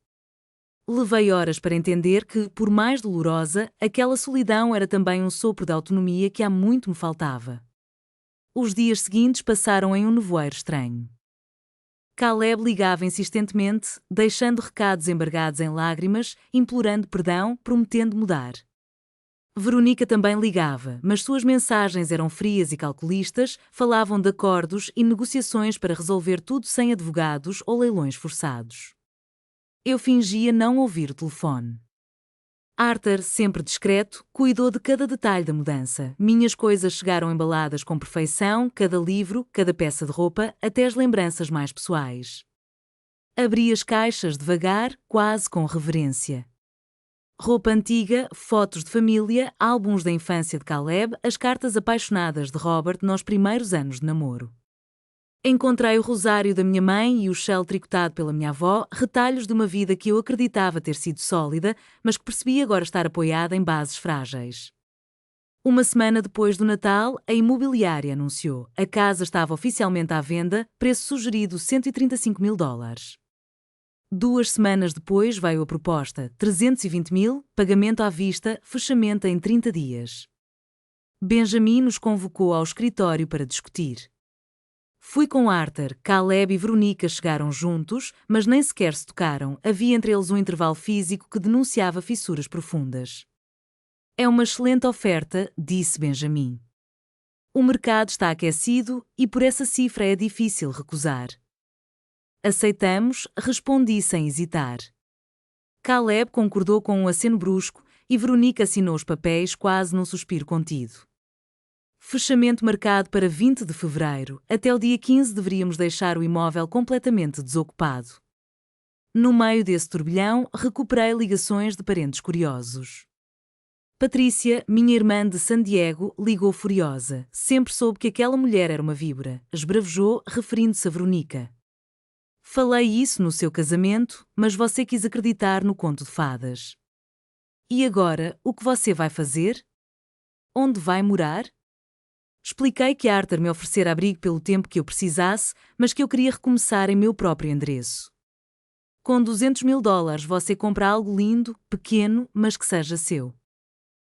Levei horas para entender que, por mais dolorosa, aquela solidão era também um sopro de autonomia que há muito me faltava. Os dias seguintes passaram em um nevoeiro estranho. Caleb ligava insistentemente, deixando recados embargados em lágrimas, implorando perdão, prometendo mudar. Veronica também ligava, mas suas mensagens eram frias e calculistas, falavam de acordos e negociações para resolver tudo sem advogados ou leilões forçados. Eu fingia não ouvir o telefone. Arthur, sempre discreto, cuidou de cada detalhe da mudança. Minhas coisas chegaram embaladas com perfeição, cada livro, cada peça de roupa, até as lembranças mais pessoais. Abri as caixas devagar, quase com reverência. Roupa antiga, fotos de família, álbuns da infância de Caleb, as cartas apaixonadas de Robert nos primeiros anos de namoro. Encontrei o rosário da minha mãe e o shell tricotado pela minha avó, retalhos de uma vida que eu acreditava ter sido sólida, mas que percebi agora estar apoiada em bases frágeis. Uma semana depois do Natal, a imobiliária anunciou: a casa estava oficialmente à venda, preço sugerido $135.000. 2 semanas depois veio a proposta, 320 mil, pagamento à vista, fechamento em 30 dias. Benjamin nos convocou ao escritório para discutir. Fui com Arthur, Caleb e Veronica chegaram juntos, mas nem sequer se tocaram, havia entre eles um intervalo físico que denunciava fissuras profundas. É uma excelente oferta, disse Benjamin. O mercado está aquecido e por essa cifra é difícil recusar. Aceitamos, respondi sem hesitar. Caleb concordou com um aceno brusco e Veronica assinou os papéis quase num suspiro contido. Fechamento marcado para 20 de fevereiro. Até o dia 15 deveríamos deixar o imóvel completamente desocupado. No meio desse turbilhão, recuperei ligações de parentes curiosos. Patrícia, minha irmã de San Diego, ligou furiosa. Sempre soube que aquela mulher era uma víbora. Esbravejou, referindo-se a Veronica. Falei isso no seu casamento, mas você quis acreditar no conto de fadas. E agora, o que você vai fazer? Onde vai morar? Expliquei que Arthur me oferecera abrigo pelo tempo que eu precisasse, mas que eu queria recomeçar em meu próprio endereço. Com $200.000 você compra algo lindo, pequeno, mas que seja seu.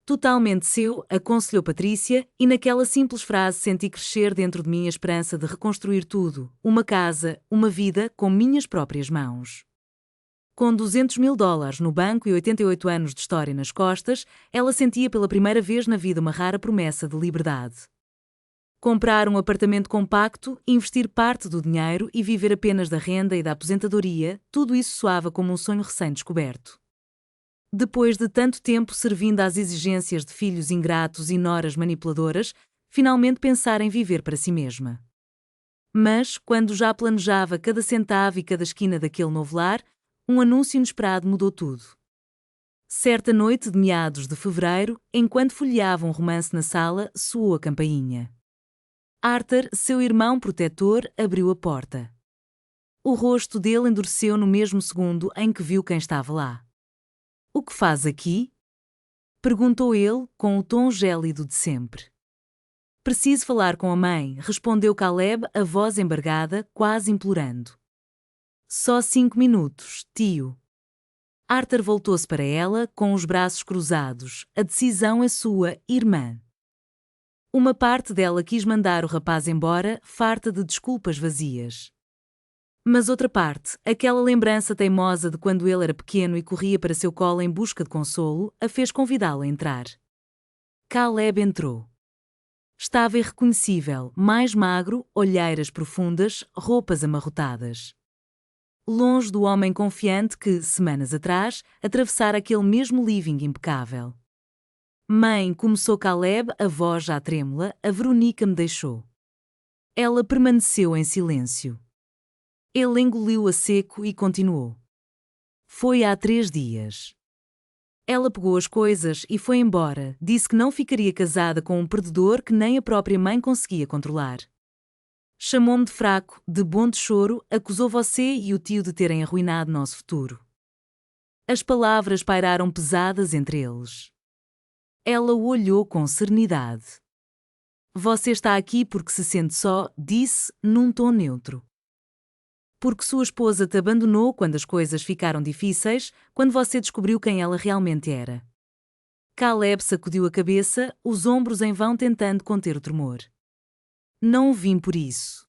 Totalmente seu, aconselhou Patrícia, e naquela simples frase senti crescer dentro de mim a esperança de reconstruir tudo, uma casa, uma vida, com minhas próprias mãos. Com $200.000 no banco e 88 anos de história nas costas, ela sentia pela primeira vez na vida uma rara promessa de liberdade. Comprar um apartamento compacto, investir parte do dinheiro e viver apenas da renda e da aposentadoria, tudo isso soava como um sonho recém-descoberto. Depois de tanto tempo servindo às exigências de filhos ingratos e noras manipuladoras, finalmente pensar em viver para si mesma. Mas, quando já planejava cada centavo e cada esquina daquele novo lar, um anúncio inesperado mudou tudo. Certa noite de meados de fevereiro, enquanto folheava um romance na sala, soou a campainha. Arthur, seu irmão protetor, abriu a porta. O rosto dele endureceu no mesmo segundo em que viu quem estava lá. O que faz aqui? Perguntou ele, com o tom gélido de sempre. Preciso falar com a mãe, respondeu Caleb, a voz embargada, quase implorando. Só 5 minutos, tio. Arthur voltou-se para ela, com os braços cruzados. A decisão é sua, irmã. Uma parte dela quis mandar o rapaz embora, farta de desculpas vazias. Mas outra parte, aquela lembrança teimosa de quando ele era pequeno e corria para seu colo em busca de consolo, a fez convidá-lo a entrar. Caleb entrou. Estava irreconhecível, mais magro, olheiras profundas, roupas amarrotadas. Longe do homem confiante que, semanas atrás, atravessara aquele mesmo living impecável. Mãe, começou Caleb, a voz já trêmula, a Veronica me deixou. Ela permaneceu em silêncio. Ele engoliu a seco e continuou. Foi há 3 dias. Ela pegou as coisas e foi embora, disse que não ficaria casada com um perdedor que nem a própria mãe conseguia controlar. Chamou-me de fraco, de bom de choro, acusou você e o tio de terem arruinado nosso futuro. As palavras pairaram pesadas entre eles. Ela o olhou com serenidade. Você está aqui porque se sente só, disse, num tom neutro. Porque sua esposa te abandonou quando as coisas ficaram difíceis, quando você descobriu quem ela realmente era. Caleb sacudiu a cabeça, os ombros em vão tentando conter o tremor. Não vim por isso.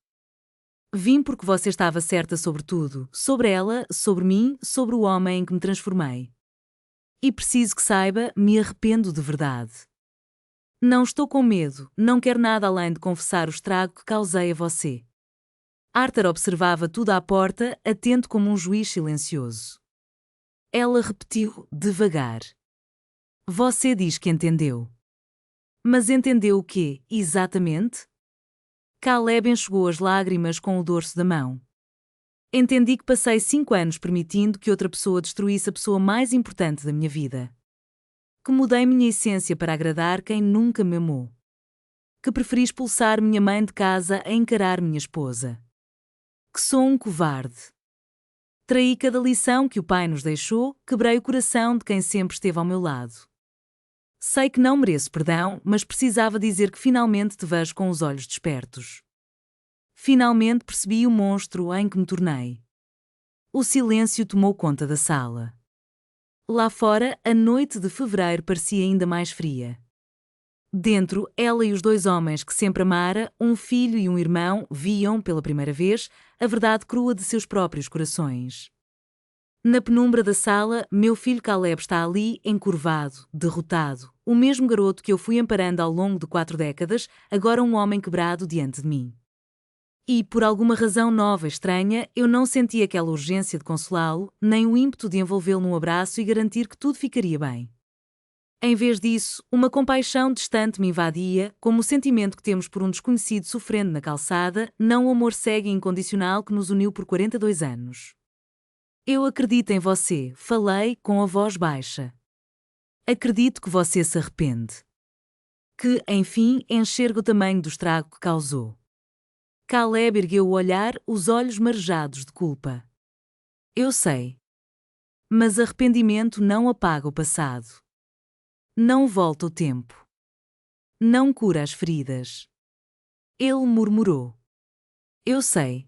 Vim porque você estava certa sobre tudo, sobre ela, sobre mim, sobre o homem em que me transformei. E preciso que saiba, me arrependo de verdade. Não estou com medo, não quero nada além de confessar o estrago que causei a você. Arthur observava tudo à porta, atento como um juiz silencioso. Ela repetiu, devagar. Você diz que entendeu. Mas entendeu o quê, exatamente? Caleb enxugou as lágrimas com o dorso da mão. Entendi que passei 5 anos permitindo que outra pessoa destruísse a pessoa mais importante da minha vida. Que mudei minha essência para agradar quem nunca me amou. Que preferi expulsar minha mãe de casa a encarar minha esposa. Que sou um covarde. Traí cada lição que o pai nos deixou, quebrei o coração de quem sempre esteve ao meu lado. Sei que não mereço perdão, mas precisava dizer que finalmente te vejo com os olhos despertos. Finalmente percebi o monstro em que me tornei. O silêncio tomou conta da sala. Lá fora, a noite de fevereiro parecia ainda mais fria. Dentro, ela e os 2 homens que sempre amara, um filho e um irmão, viam, pela primeira vez, a verdade crua de seus próprios corações. Na penumbra da sala, meu filho Caleb está ali, encurvado, derrotado, o mesmo garoto que eu fui amparando ao longo de 4 décadas, agora um homem quebrado diante de mim. E, por alguma razão nova e estranha, eu não senti aquela urgência de consolá-lo, nem o ímpeto de envolvê-lo num abraço e garantir que tudo ficaria bem. Em vez disso, uma compaixão distante me invadia, como o sentimento que temos por um desconhecido sofrendo na calçada, não o amor cego e incondicional que nos uniu por 42 anos. Eu acredito em você, falei com a voz baixa. Acredito que você se arrepende. Que, enfim, enxerga o tamanho do estrago que causou. Caleb ergueu o olhar, os olhos marejados de culpa. Eu sei. Mas arrependimento não apaga o passado. Não volta o tempo. Não cura as feridas. Ele murmurou. Eu sei.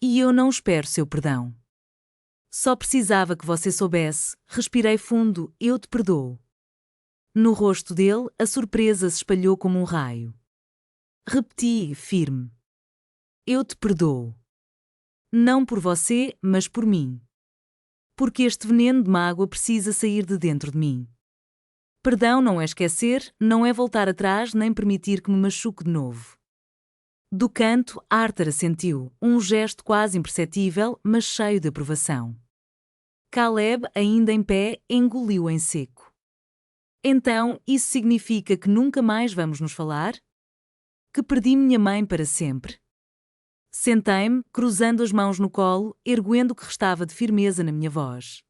E eu não espero seu perdão. Só precisava que você soubesse, respirei fundo, eu te perdoo. No rosto dele, a surpresa se espalhou como um raio. Repeti, firme. Eu te perdoo. Não por você, mas por mim. Porque este veneno de mágoa precisa sair de dentro de mim. Perdão não é esquecer, não é voltar atrás nem permitir que me machuque de novo. Do canto, Arthur assentiu, um gesto quase imperceptível, mas cheio de aprovação. Caleb, ainda em pé, engoliu em seco. Então, isso significa que nunca mais vamos nos falar? Que perdi minha mãe para sempre? Sentei-me, cruzando as mãos no colo, erguendo o que restava de firmeza na minha voz.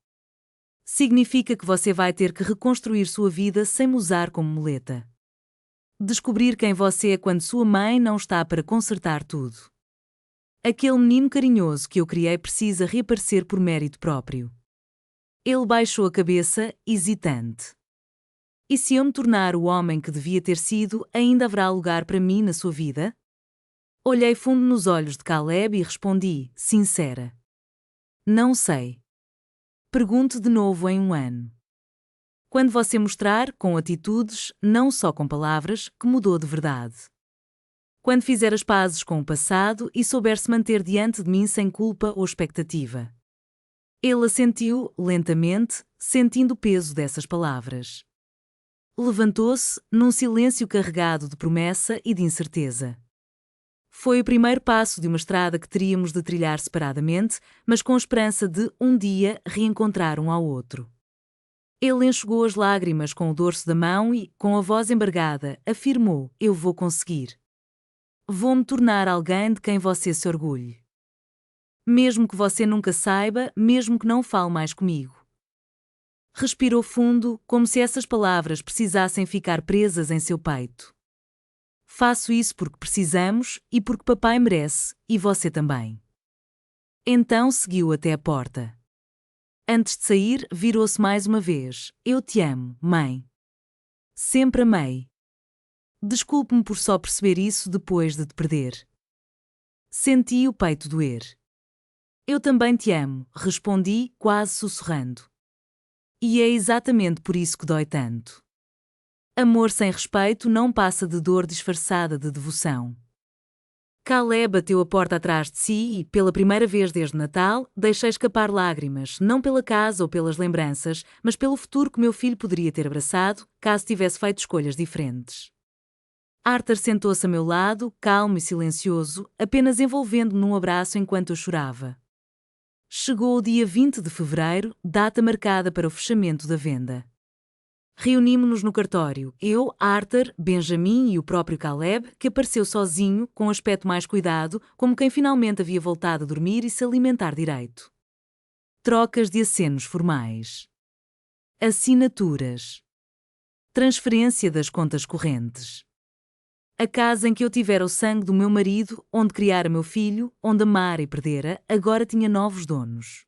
Significa que você vai ter que reconstruir sua vida sem me usar como muleta. Descobrir quem você é quando sua mãe não está para consertar tudo. Aquele menino carinhoso que eu criei precisa reaparecer por mérito próprio. Ele baixou a cabeça, hesitante. E se eu me tornar o homem que devia ter sido, ainda haverá lugar para mim na sua vida? Olhei fundo nos olhos de Caleb e respondi, sincera. Não sei. Pergunte de novo em 1 ano. Quando você mostrar, com atitudes, não só com palavras, que mudou de verdade. Quando fizer as pazes com o passado e souber se manter diante de mim sem culpa ou expectativa. Ele assentiu, lentamente, sentindo o peso dessas palavras. Levantou-se, num silêncio carregado de promessa e de incerteza. Foi o primeiro passo de uma estrada que teríamos de trilhar separadamente, mas com a esperança de, um dia, reencontrar um ao outro. Ele enxugou as lágrimas com o dorso da mão e, com a voz embargada, afirmou: eu vou conseguir. Vou-me tornar alguém de quem você se orgulhe. Mesmo que você nunca saiba, mesmo que não fale mais comigo. Respirou fundo, como se essas palavras precisassem ficar presas em seu peito. Faço isso porque precisamos e porque papai merece, e você também. Então seguiu até a porta. Antes de sair, virou-se mais uma vez. Eu te amo, mãe. Sempre amei. Desculpe-me por só perceber isso depois de te perder. Senti o peito doer. Eu também te amo, respondi, quase sussurrando. E é exatamente por isso que dói tanto. Amor sem respeito não passa de dor disfarçada de devoção. Caleb bateu a porta atrás de si e, pela primeira vez desde Natal, deixei escapar lágrimas, não pela casa ou pelas lembranças, mas pelo futuro que meu filho poderia ter abraçado, caso tivesse feito escolhas diferentes. Arthur sentou-se a meu lado, calmo e silencioso, apenas envolvendo-me num abraço enquanto eu chorava. Chegou o dia 20 de fevereiro, data marcada para o fechamento da venda. Reunimos-nos no cartório, eu, Arthur, Benjamin e o próprio Caleb, que apareceu sozinho, com um aspecto mais cuidado, como quem finalmente havia voltado a dormir e se alimentar direito. Trocas de acenos formais. Assinaturas. Transferência das contas correntes. A casa em que eu tivera o sangue do meu marido, onde criara meu filho, onde amara e perdera, agora tinha novos donos.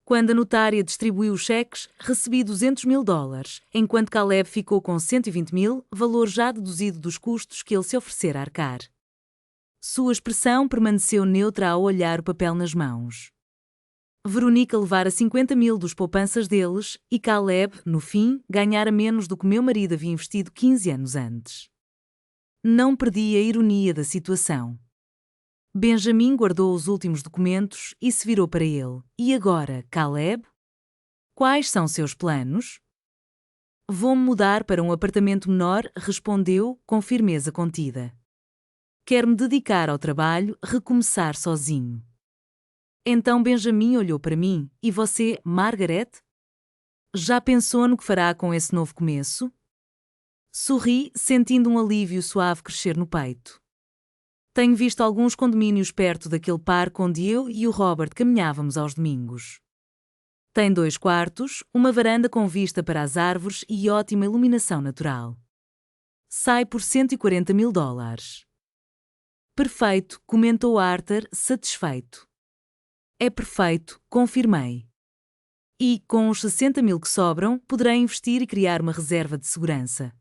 Quando a notária distribuiu os cheques, recebi $200.000, enquanto Caleb ficou com 120.000, valor já deduzido dos custos que ele se oferecera a arcar. Sua expressão permaneceu neutra ao olhar o papel nas mãos. Veronica levara 50.000 dos poupanças deles e Caleb, no fim, ganhara menos do que meu marido havia investido 15 anos antes. Não perdi a ironia da situação. Benjamin guardou os últimos documentos e se virou para ele. E agora, Caleb? Quais são seus planos? Vou-me mudar para um apartamento menor, respondeu, com firmeza contida. Quero me dedicar ao trabalho, recomeçar sozinho. Então Benjamin olhou para mim. E você, Margaret? Já pensou no que fará com esse novo começo? Sorri, sentindo um alívio suave crescer no peito. Tenho visto alguns condomínios perto daquele parque onde eu e o Robert caminhávamos aos domingos. Tem 2 quartos, uma varanda com vista para as árvores e ótima iluminação natural. Sai por $140.000. Perfeito, comentou Arthur, satisfeito. É perfeito, confirmei. E, com os 60.000 que sobram, poderei investir e criar uma reserva de segurança.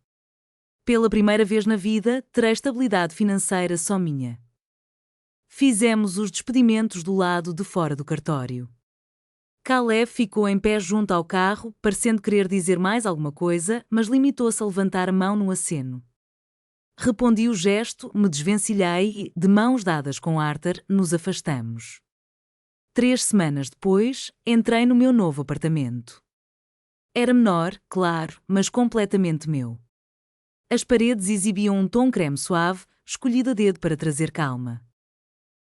Pela primeira vez na vida, terei estabilidade financeira só minha. Fizemos os despedimentos do lado de fora do cartório. Caleb ficou em pé junto ao carro, parecendo querer dizer mais alguma coisa, mas limitou-se a levantar a mão no aceno. Respondi o gesto, me desvencilhei e, de mãos dadas com Arthur, nos afastamos. 3 semanas depois, entrei no meu novo apartamento. Era menor, claro, mas completamente meu. As paredes exibiam um tom creme suave, escolhido a dedo para trazer calma.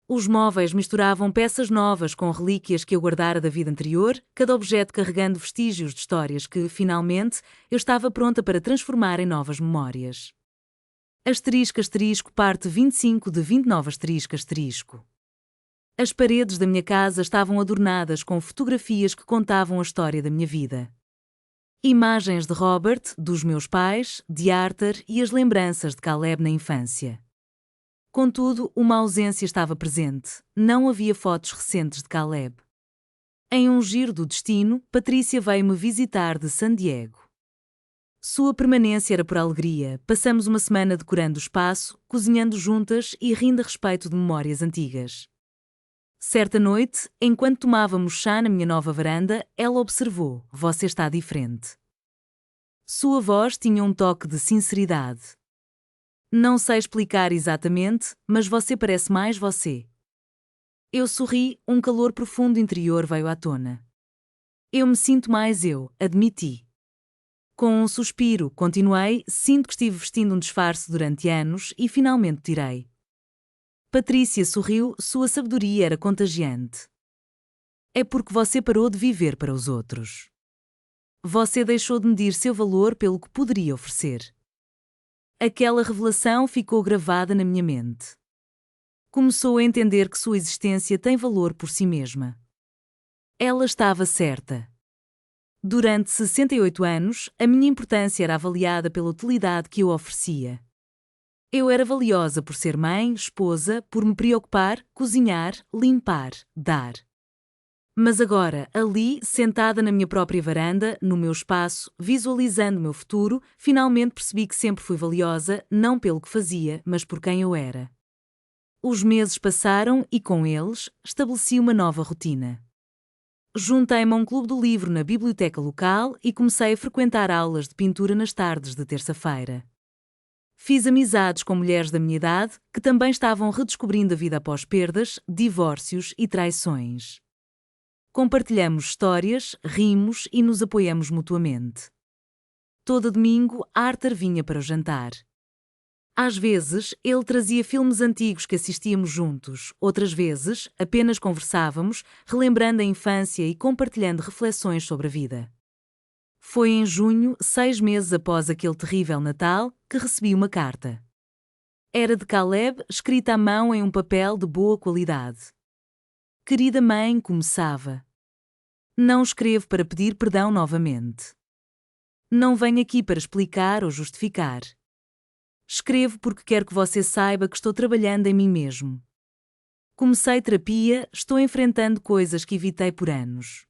Os móveis misturavam peças novas com relíquias que eu guardara da vida anterior, cada objeto carregando vestígios de histórias que, finalmente, eu estava pronta para transformar em novas memórias. Asterisco, asterisco, parte 25 de 29 asterisco, asterisco. As paredes da minha casa estavam adornadas com fotografias que contavam a história da minha vida. Imagens de Robert, dos meus pais, de Arthur e as lembranças de Caleb na infância. Contudo, uma ausência estava presente. Não havia fotos recentes de Caleb. Em um giro do destino, Patrícia veio-me visitar de San Diego. Sua permanência era por alegria. Passamos uma semana decorando o espaço, cozinhando juntas e rindo a respeito de memórias antigas. Certa noite, enquanto tomávamos chá na minha nova varanda, ela observou: você está diferente. Sua voz tinha um toque de sinceridade. Não sei explicar exatamente, mas você parece mais você. Eu sorri, um calor profundo interior veio à tona. Eu me sinto mais eu, admiti. Com um suspiro, continuei, sinto que estive vestindo um disfarce durante anos e finalmente tirei. Patrícia sorriu, sua sabedoria era contagiante. É porque você parou de viver para os outros. Você deixou de medir seu valor pelo que poderia oferecer. Aquela revelação ficou gravada na minha mente. Começou a entender que sua existência tem valor por si mesma. Ela estava certa. Durante 68 anos, a minha importância era avaliada pela utilidade que eu oferecia. Eu era valiosa por ser mãe, esposa, por me preocupar, cozinhar, limpar, dar. Mas agora, ali, sentada na minha própria varanda, no meu espaço, visualizando o meu futuro, finalmente percebi que sempre fui valiosa, não pelo que fazia, mas por quem eu era. Os meses passaram e, com eles, estabeleci uma nova rotina. Juntei-me a um clube do livro na biblioteca local e comecei a frequentar aulas de pintura nas tardes de terça-feira. Fiz amizades com mulheres da minha idade que também estavam redescobrindo a vida após perdas, divórcios e traições. Compartilhamos histórias, rimos e nos apoiamos mutuamente. Todo domingo, Arthur vinha para o jantar. Às vezes, ele trazia filmes antigos que assistíamos juntos, outras vezes, apenas conversávamos, relembrando a infância e compartilhando reflexões sobre a vida. Foi em junho, 6 meses após aquele terrível Natal, que recebi uma carta. Era de Caleb, escrita à mão em um papel de boa qualidade. Querida mãe, começava. Não escrevo para pedir perdão novamente. Não venho aqui para explicar ou justificar. Escrevo porque quero que você saiba que estou trabalhando em mim mesmo. Comecei terapia, estou enfrentando coisas que evitei por anos.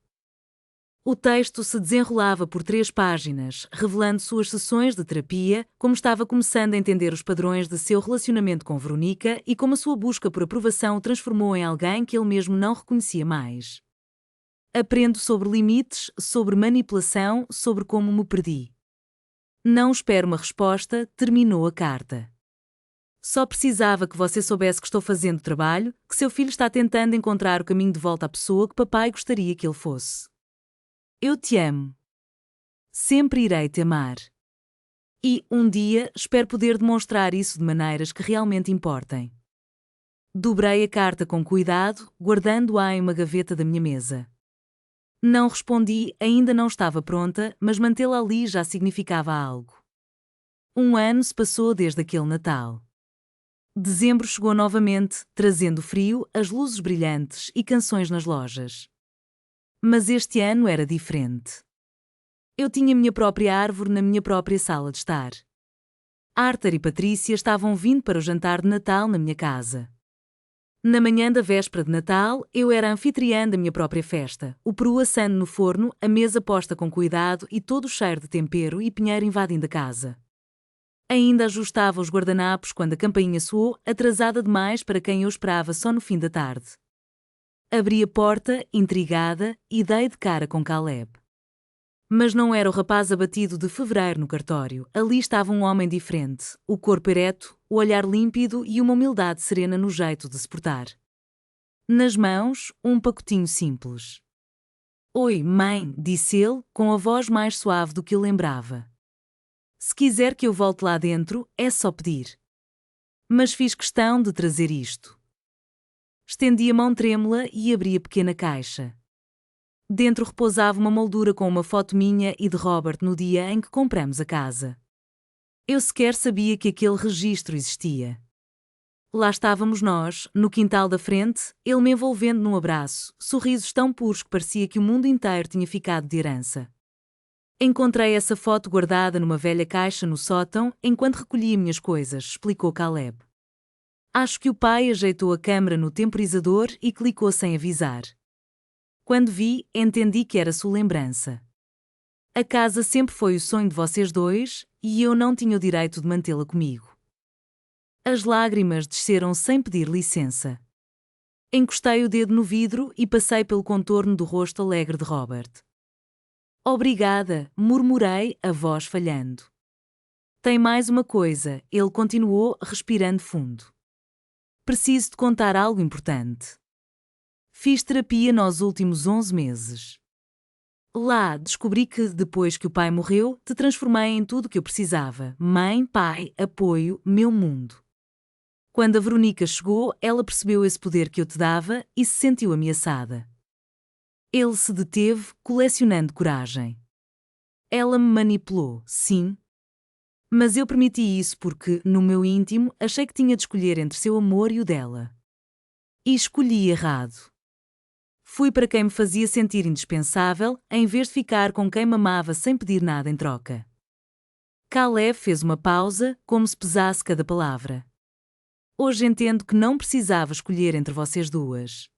O texto se desenrolava por 3 páginas, revelando suas sessões de terapia, como estava começando a entender os padrões de seu relacionamento com Veronica e como a sua busca por aprovação o transformou em alguém que ele mesmo não reconhecia mais. Aprendo sobre limites, sobre manipulação, sobre como me perdi. Não espero uma resposta, terminou a carta. Só precisava que você soubesse que estou fazendo o trabalho, que seu filho está tentando encontrar o caminho de volta à pessoa que papai gostaria que ele fosse. Eu te amo. Sempre irei te amar. E, um dia, espero poder demonstrar isso de maneiras que realmente importem. Dobrei a carta com cuidado, guardando-a em uma gaveta da minha mesa. Não respondi, ainda não estava pronta, mas mantê-la ali já significava algo. 1 ano se passou desde aquele Natal. Dezembro chegou novamente, trazendo frio, as luzes brilhantes e canções nas lojas. Mas este ano era diferente. Eu tinha minha própria árvore na minha própria sala de estar. Arthur e Patrícia estavam vindo para o jantar de Natal na minha casa. Na manhã da véspera de Natal, eu era a anfitriã da minha própria festa, o peru assando no forno, a mesa posta com cuidado e todo o cheiro de tempero e pinheiro invadindo a casa. Ainda ajustava os guardanapos quando a campainha soou, atrasada demais para quem eu esperava só no fim da tarde. Abri a porta, intrigada, e dei de cara com Caleb. Mas não era o rapaz abatido de fevereiro no cartório, ali estava um homem diferente, o corpo ereto, o olhar límpido e uma humildade serena no jeito de se portar. Nas mãos, um pacotinho simples. Oi, mãe, disse ele, com a voz mais suave do que eu lembrava. Se quiser que eu volte lá dentro, é só pedir. Mas fiz questão de trazer isto. Estendi a mão trêmula e abri a pequena caixa. Dentro repousava uma moldura com uma foto minha e de Robert no dia em que compramos a casa. Eu sequer sabia que aquele registro existia. Lá estávamos nós, no quintal da frente, ele me envolvendo num abraço, sorrisos tão puros que parecia que o mundo inteiro tinha ficado de herança. Encontrei essa foto guardada numa velha caixa no sótão enquanto recolhia minhas coisas, explicou Caleb. Acho que o pai ajeitou a câmera no temporizador e clicou sem avisar. Quando vi, entendi que era sua lembrança. A casa sempre foi o sonho de vocês dois e eu não tinha o direito de mantê-la comigo. As lágrimas desceram sem pedir licença. Encostei o dedo no vidro e passei pelo contorno do rosto alegre de Robert. Obrigada, murmurei, a voz falhando. Tem mais uma coisa, ele continuou, respirando fundo. Preciso te contar algo importante. Fiz terapia nos últimos 11 meses. Lá descobri que, depois que o pai morreu, te transformei em tudo o que eu precisava. Mãe, pai, apoio, meu mundo. Quando a Veronica chegou, ela percebeu esse poder que eu te dava e se sentiu ameaçada. Ele se deteve, colecionando coragem. Ela me manipulou, sim. Mas eu permiti isso porque, no meu íntimo, achei que tinha de escolher entre seu amor e o dela. E escolhi errado. Fui para quem me fazia sentir indispensável, em vez de ficar com quem me amava sem pedir nada em troca. Caleb fez uma pausa, como se pesasse cada palavra. Hoje entendo que não precisava escolher entre vocês duas.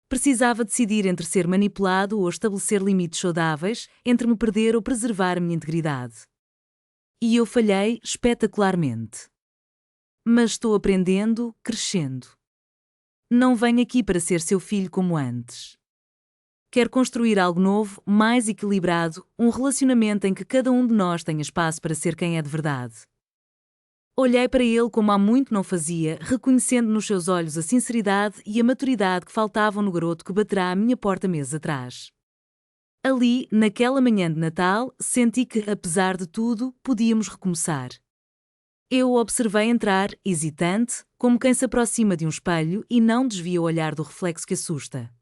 Precisava decidir entre ser manipulado ou estabelecer limites saudáveis, entre me perder ou preservar a minha integridade. E eu falhei espetacularmente. Mas estou aprendendo, crescendo. Não venho aqui para ser seu filho como antes. Quero construir algo novo, mais equilibrado, um relacionamento em que cada um de nós tenha espaço para ser quem é de verdade. Olhei para ele como há muito não fazia, reconhecendo nos seus olhos a sinceridade e a maturidade que faltavam no garoto que baterá à minha porta meses atrás. Ali, naquela manhã de Natal, senti que, apesar de tudo, podíamos recomeçar. Eu o observei entrar, hesitante, como quem se aproxima de um espelho e não desvia o olhar do reflexo que assusta.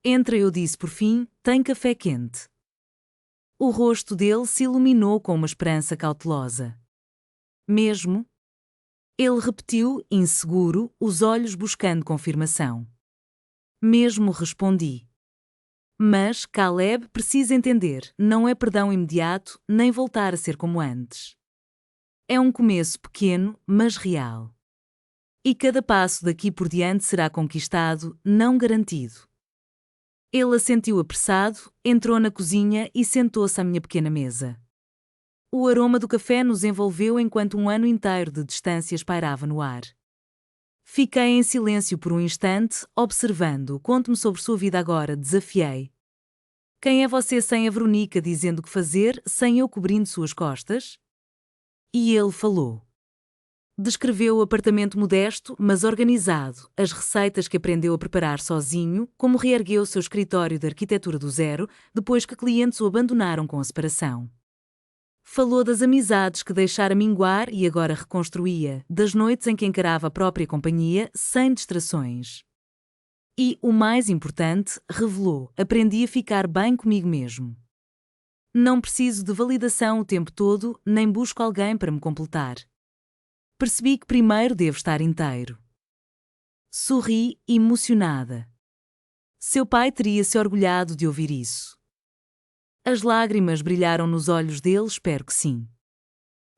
Entra, eu disse por fim, tem café quente. O rosto dele se iluminou com uma esperança cautelosa. Mesmo? Ele repetiu, inseguro, os olhos buscando confirmação. Mesmo, respondi. Mas, Caleb precisa entender, não é perdão imediato, nem voltar a ser como antes. É um começo pequeno, mas real. E cada passo daqui por diante será conquistado, não garantido. Ele assentiu apressado, entrou na cozinha e sentou-se à minha pequena mesa. O aroma do café nos envolveu enquanto um ano inteiro de distâncias pairava no ar. Fiquei em silêncio por um instante, observando. Conte-me sobre sua vida agora, desafiei. Quem é você sem a Veronica dizendo o que fazer, sem eu cobrindo suas costas? E ele falou. Descreveu o apartamento modesto, mas organizado, as receitas que aprendeu a preparar sozinho, como reergueu seu escritório de arquitetura do zero, depois que clientes o abandonaram com a separação. Falou das amizades que deixara minguar e agora reconstruía, das noites em que encarava a própria companhia, sem distrações. E, o mais importante, revelou, aprendi a ficar bem comigo mesmo. Não preciso de validação o tempo todo, nem busco alguém para me completar. Percebi que primeiro devo estar inteiro. Sorri, emocionada. Seu pai teria se orgulhado de ouvir isso. As lágrimas brilharam nos olhos dele, espero que sim.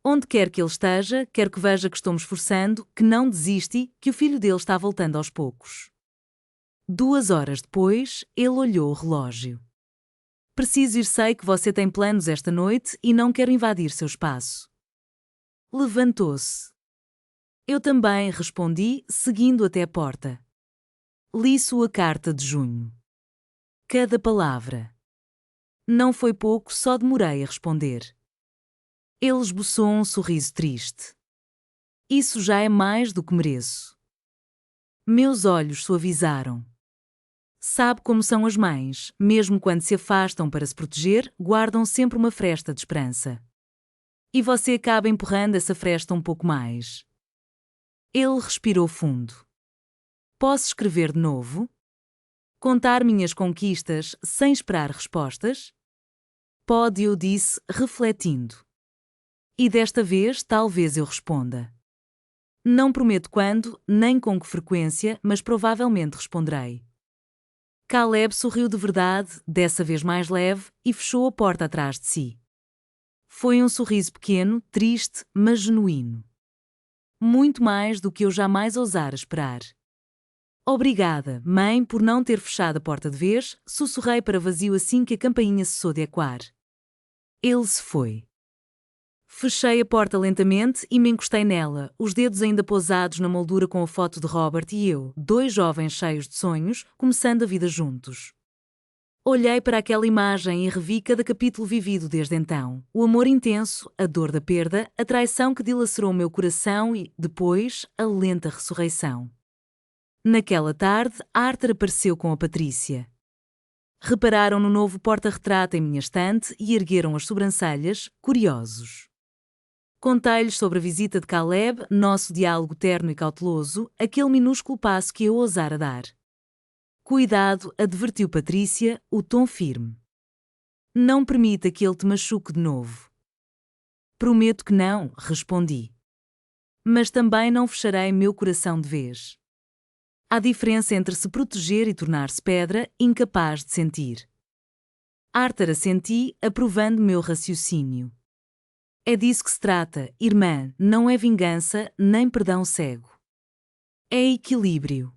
Onde quer que ele esteja, quero que veja que estou me esforçando, que não desisti, que o filho dele está voltando aos poucos. 2 horas depois, ele olhou o relógio. Preciso ir, sei que você tem planos esta noite e não quero invadir seu espaço. Levantou-se. Eu também, respondi, seguindo até a porta. Li sua carta de junho. Cada palavra. Não foi pouco, só demorei a responder. Ele esboçou um sorriso triste. Isso já é mais do que mereço. Meus olhos suavizaram. Sabe como são as mães, mesmo quando se afastam para se proteger, guardam sempre uma fresta de esperança. E você acaba empurrando essa fresta um pouco mais. Ele respirou fundo. Posso escrever de novo? Contar minhas conquistas sem esperar respostas? Pode, eu disse, refletindo. E desta vez talvez eu responda. Não prometo quando, nem com que frequência, mas provavelmente responderei. Caleb sorriu de verdade, dessa vez mais leve, e fechou a porta atrás de si. Foi um sorriso pequeno, triste, mas genuíno. Muito mais do que eu jamais ousara esperar. Obrigada, mãe, por não ter fechado a porta de vez, sussurrei para vazio assim que a campainha cessou de ecoar. Ele se foi. Fechei a porta lentamente e me encostei nela, os dedos ainda pousados na moldura com a foto de Robert e eu, 2 jovens cheios de sonhos, começando a vida juntos. Olhei para aquela imagem e revi cada capítulo vivido desde então. O amor intenso, a dor da perda, a traição que dilacerou o meu coração e, depois, a lenta ressurreição. Naquela tarde, Arthur apareceu com a Patrícia. Repararam no novo porta-retrato em minha estante e ergueram as sobrancelhas, curiosos. Contei-lhes sobre a visita de Caleb, nosso diálogo terno e cauteloso, aquele minúsculo passo que eu ousara dar. Cuidado, advertiu Patrícia, o tom firme. Não permita que ele te machuque de novo. Prometo que não, respondi. Mas também não fecharei meu coração de vez. Há diferença entre se proteger e tornar-se pedra, incapaz de sentir. Arthur assenti, aprovando meu raciocínio. É disso que se trata, irmã, não é vingança, nem perdão cego. É equilíbrio.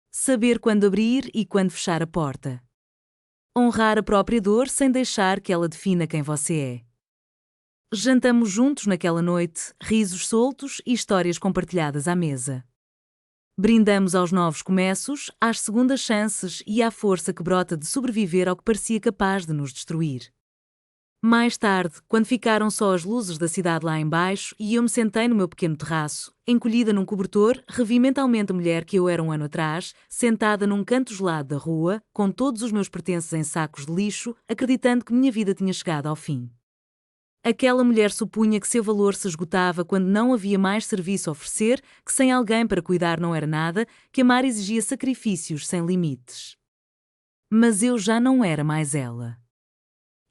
Saber quando abrir e quando fechar a porta. Honrar a própria dor sem deixar que ela defina quem você é. Jantamos juntos naquela noite, risos soltos e histórias compartilhadas à mesa. Brindamos aos novos começos, às segundas chances e à força que brota de sobreviver ao que parecia capaz de nos destruir. Mais tarde, quando ficaram só as luzes da cidade lá embaixo e eu me sentei no meu pequeno terraço, encolhida num cobertor, revi mentalmente a mulher que eu era um ano atrás, sentada num canto gelado da rua, com todos os meus pertences em sacos de lixo, acreditando que minha vida tinha chegado ao fim. Aquela mulher supunha que seu valor se esgotava quando não havia mais serviço a oferecer, que sem alguém para cuidar não era nada, que amar exigia sacrifícios sem limites. Mas eu já não era mais ela.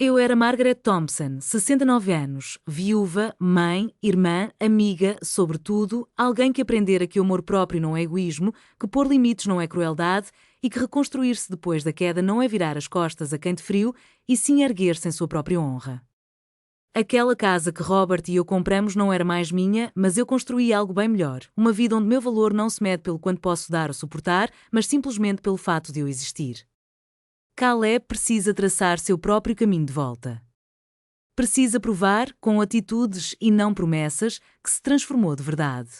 Eu era Margaret Thompson, 69 anos, viúva, mãe, irmã, amiga, sobretudo, alguém que aprendera que o amor próprio não é egoísmo, que pôr limites não é crueldade e que reconstruir-se depois da queda não é virar as costas a quente frio e sim erguer-se em sua própria honra. Aquela casa que Robert e eu compramos não era mais minha, mas eu construí algo bem melhor, uma vida onde meu valor não se mede pelo quanto posso dar ou suportar, mas simplesmente pelo fato de eu existir. Caleb precisa traçar seu próprio caminho de volta. Precisa provar, com atitudes e não promessas, que se transformou de verdade.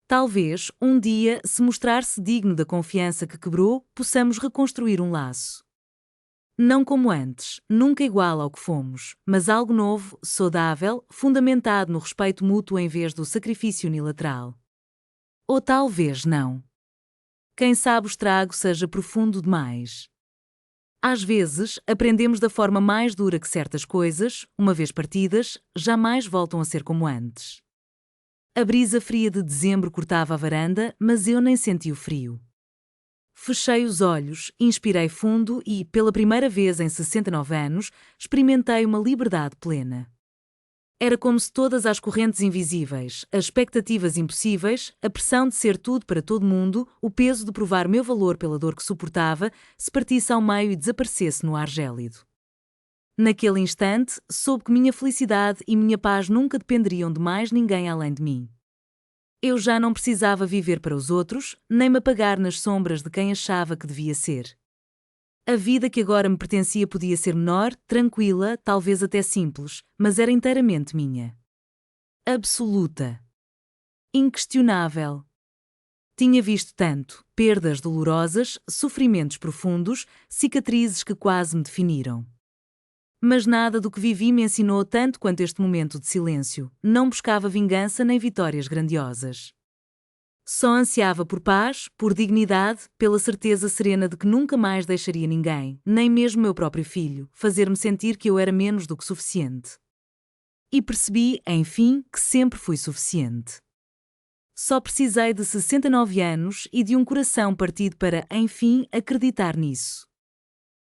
Talvez, um dia, se mostrar-se digno da confiança que quebrou, possamos reconstruir um laço. Não como antes, nunca igual ao que fomos, mas algo novo, saudável, fundamentado no respeito mútuo em vez do sacrifício unilateral. Ou talvez não. Quem sabe o estrago seja profundo demais. Às vezes, aprendemos da forma mais dura que certas coisas, uma vez partidas, jamais voltam a ser como antes. A brisa fria de dezembro cortava a varanda, mas eu nem senti o frio. Fechei os olhos, inspirei fundo e, pela primeira vez em 69 anos, experimentei uma liberdade plena. Era como se todas as correntes invisíveis, as expectativas impossíveis, a pressão de ser tudo para todo mundo, o peso de provar meu valor pela dor que suportava, se partisse ao meio e desaparecesse no ar gélido. Naquele instante, soube que minha felicidade e minha paz nunca dependeriam de mais ninguém além de mim. Eu já não precisava viver para os outros, nem me apagar nas sombras de quem achava que devia ser. A vida que agora me pertencia podia ser menor, tranquila, talvez até simples, mas era inteiramente minha. Absoluta. Inquestionável. Tinha visto tanto, perdas dolorosas, sofrimentos profundos, cicatrizes que quase me definiram. Mas nada do que vivi me ensinou tanto quanto este momento de silêncio. Não buscava vingança nem vitórias grandiosas. Só ansiava por paz, por dignidade, pela certeza serena de que nunca mais deixaria ninguém, nem mesmo meu próprio filho, fazer-me sentir que eu era menos do que suficiente. E percebi, enfim, que sempre fui suficiente. Só precisei de 69 anos e de um coração partido para, enfim, acreditar nisso.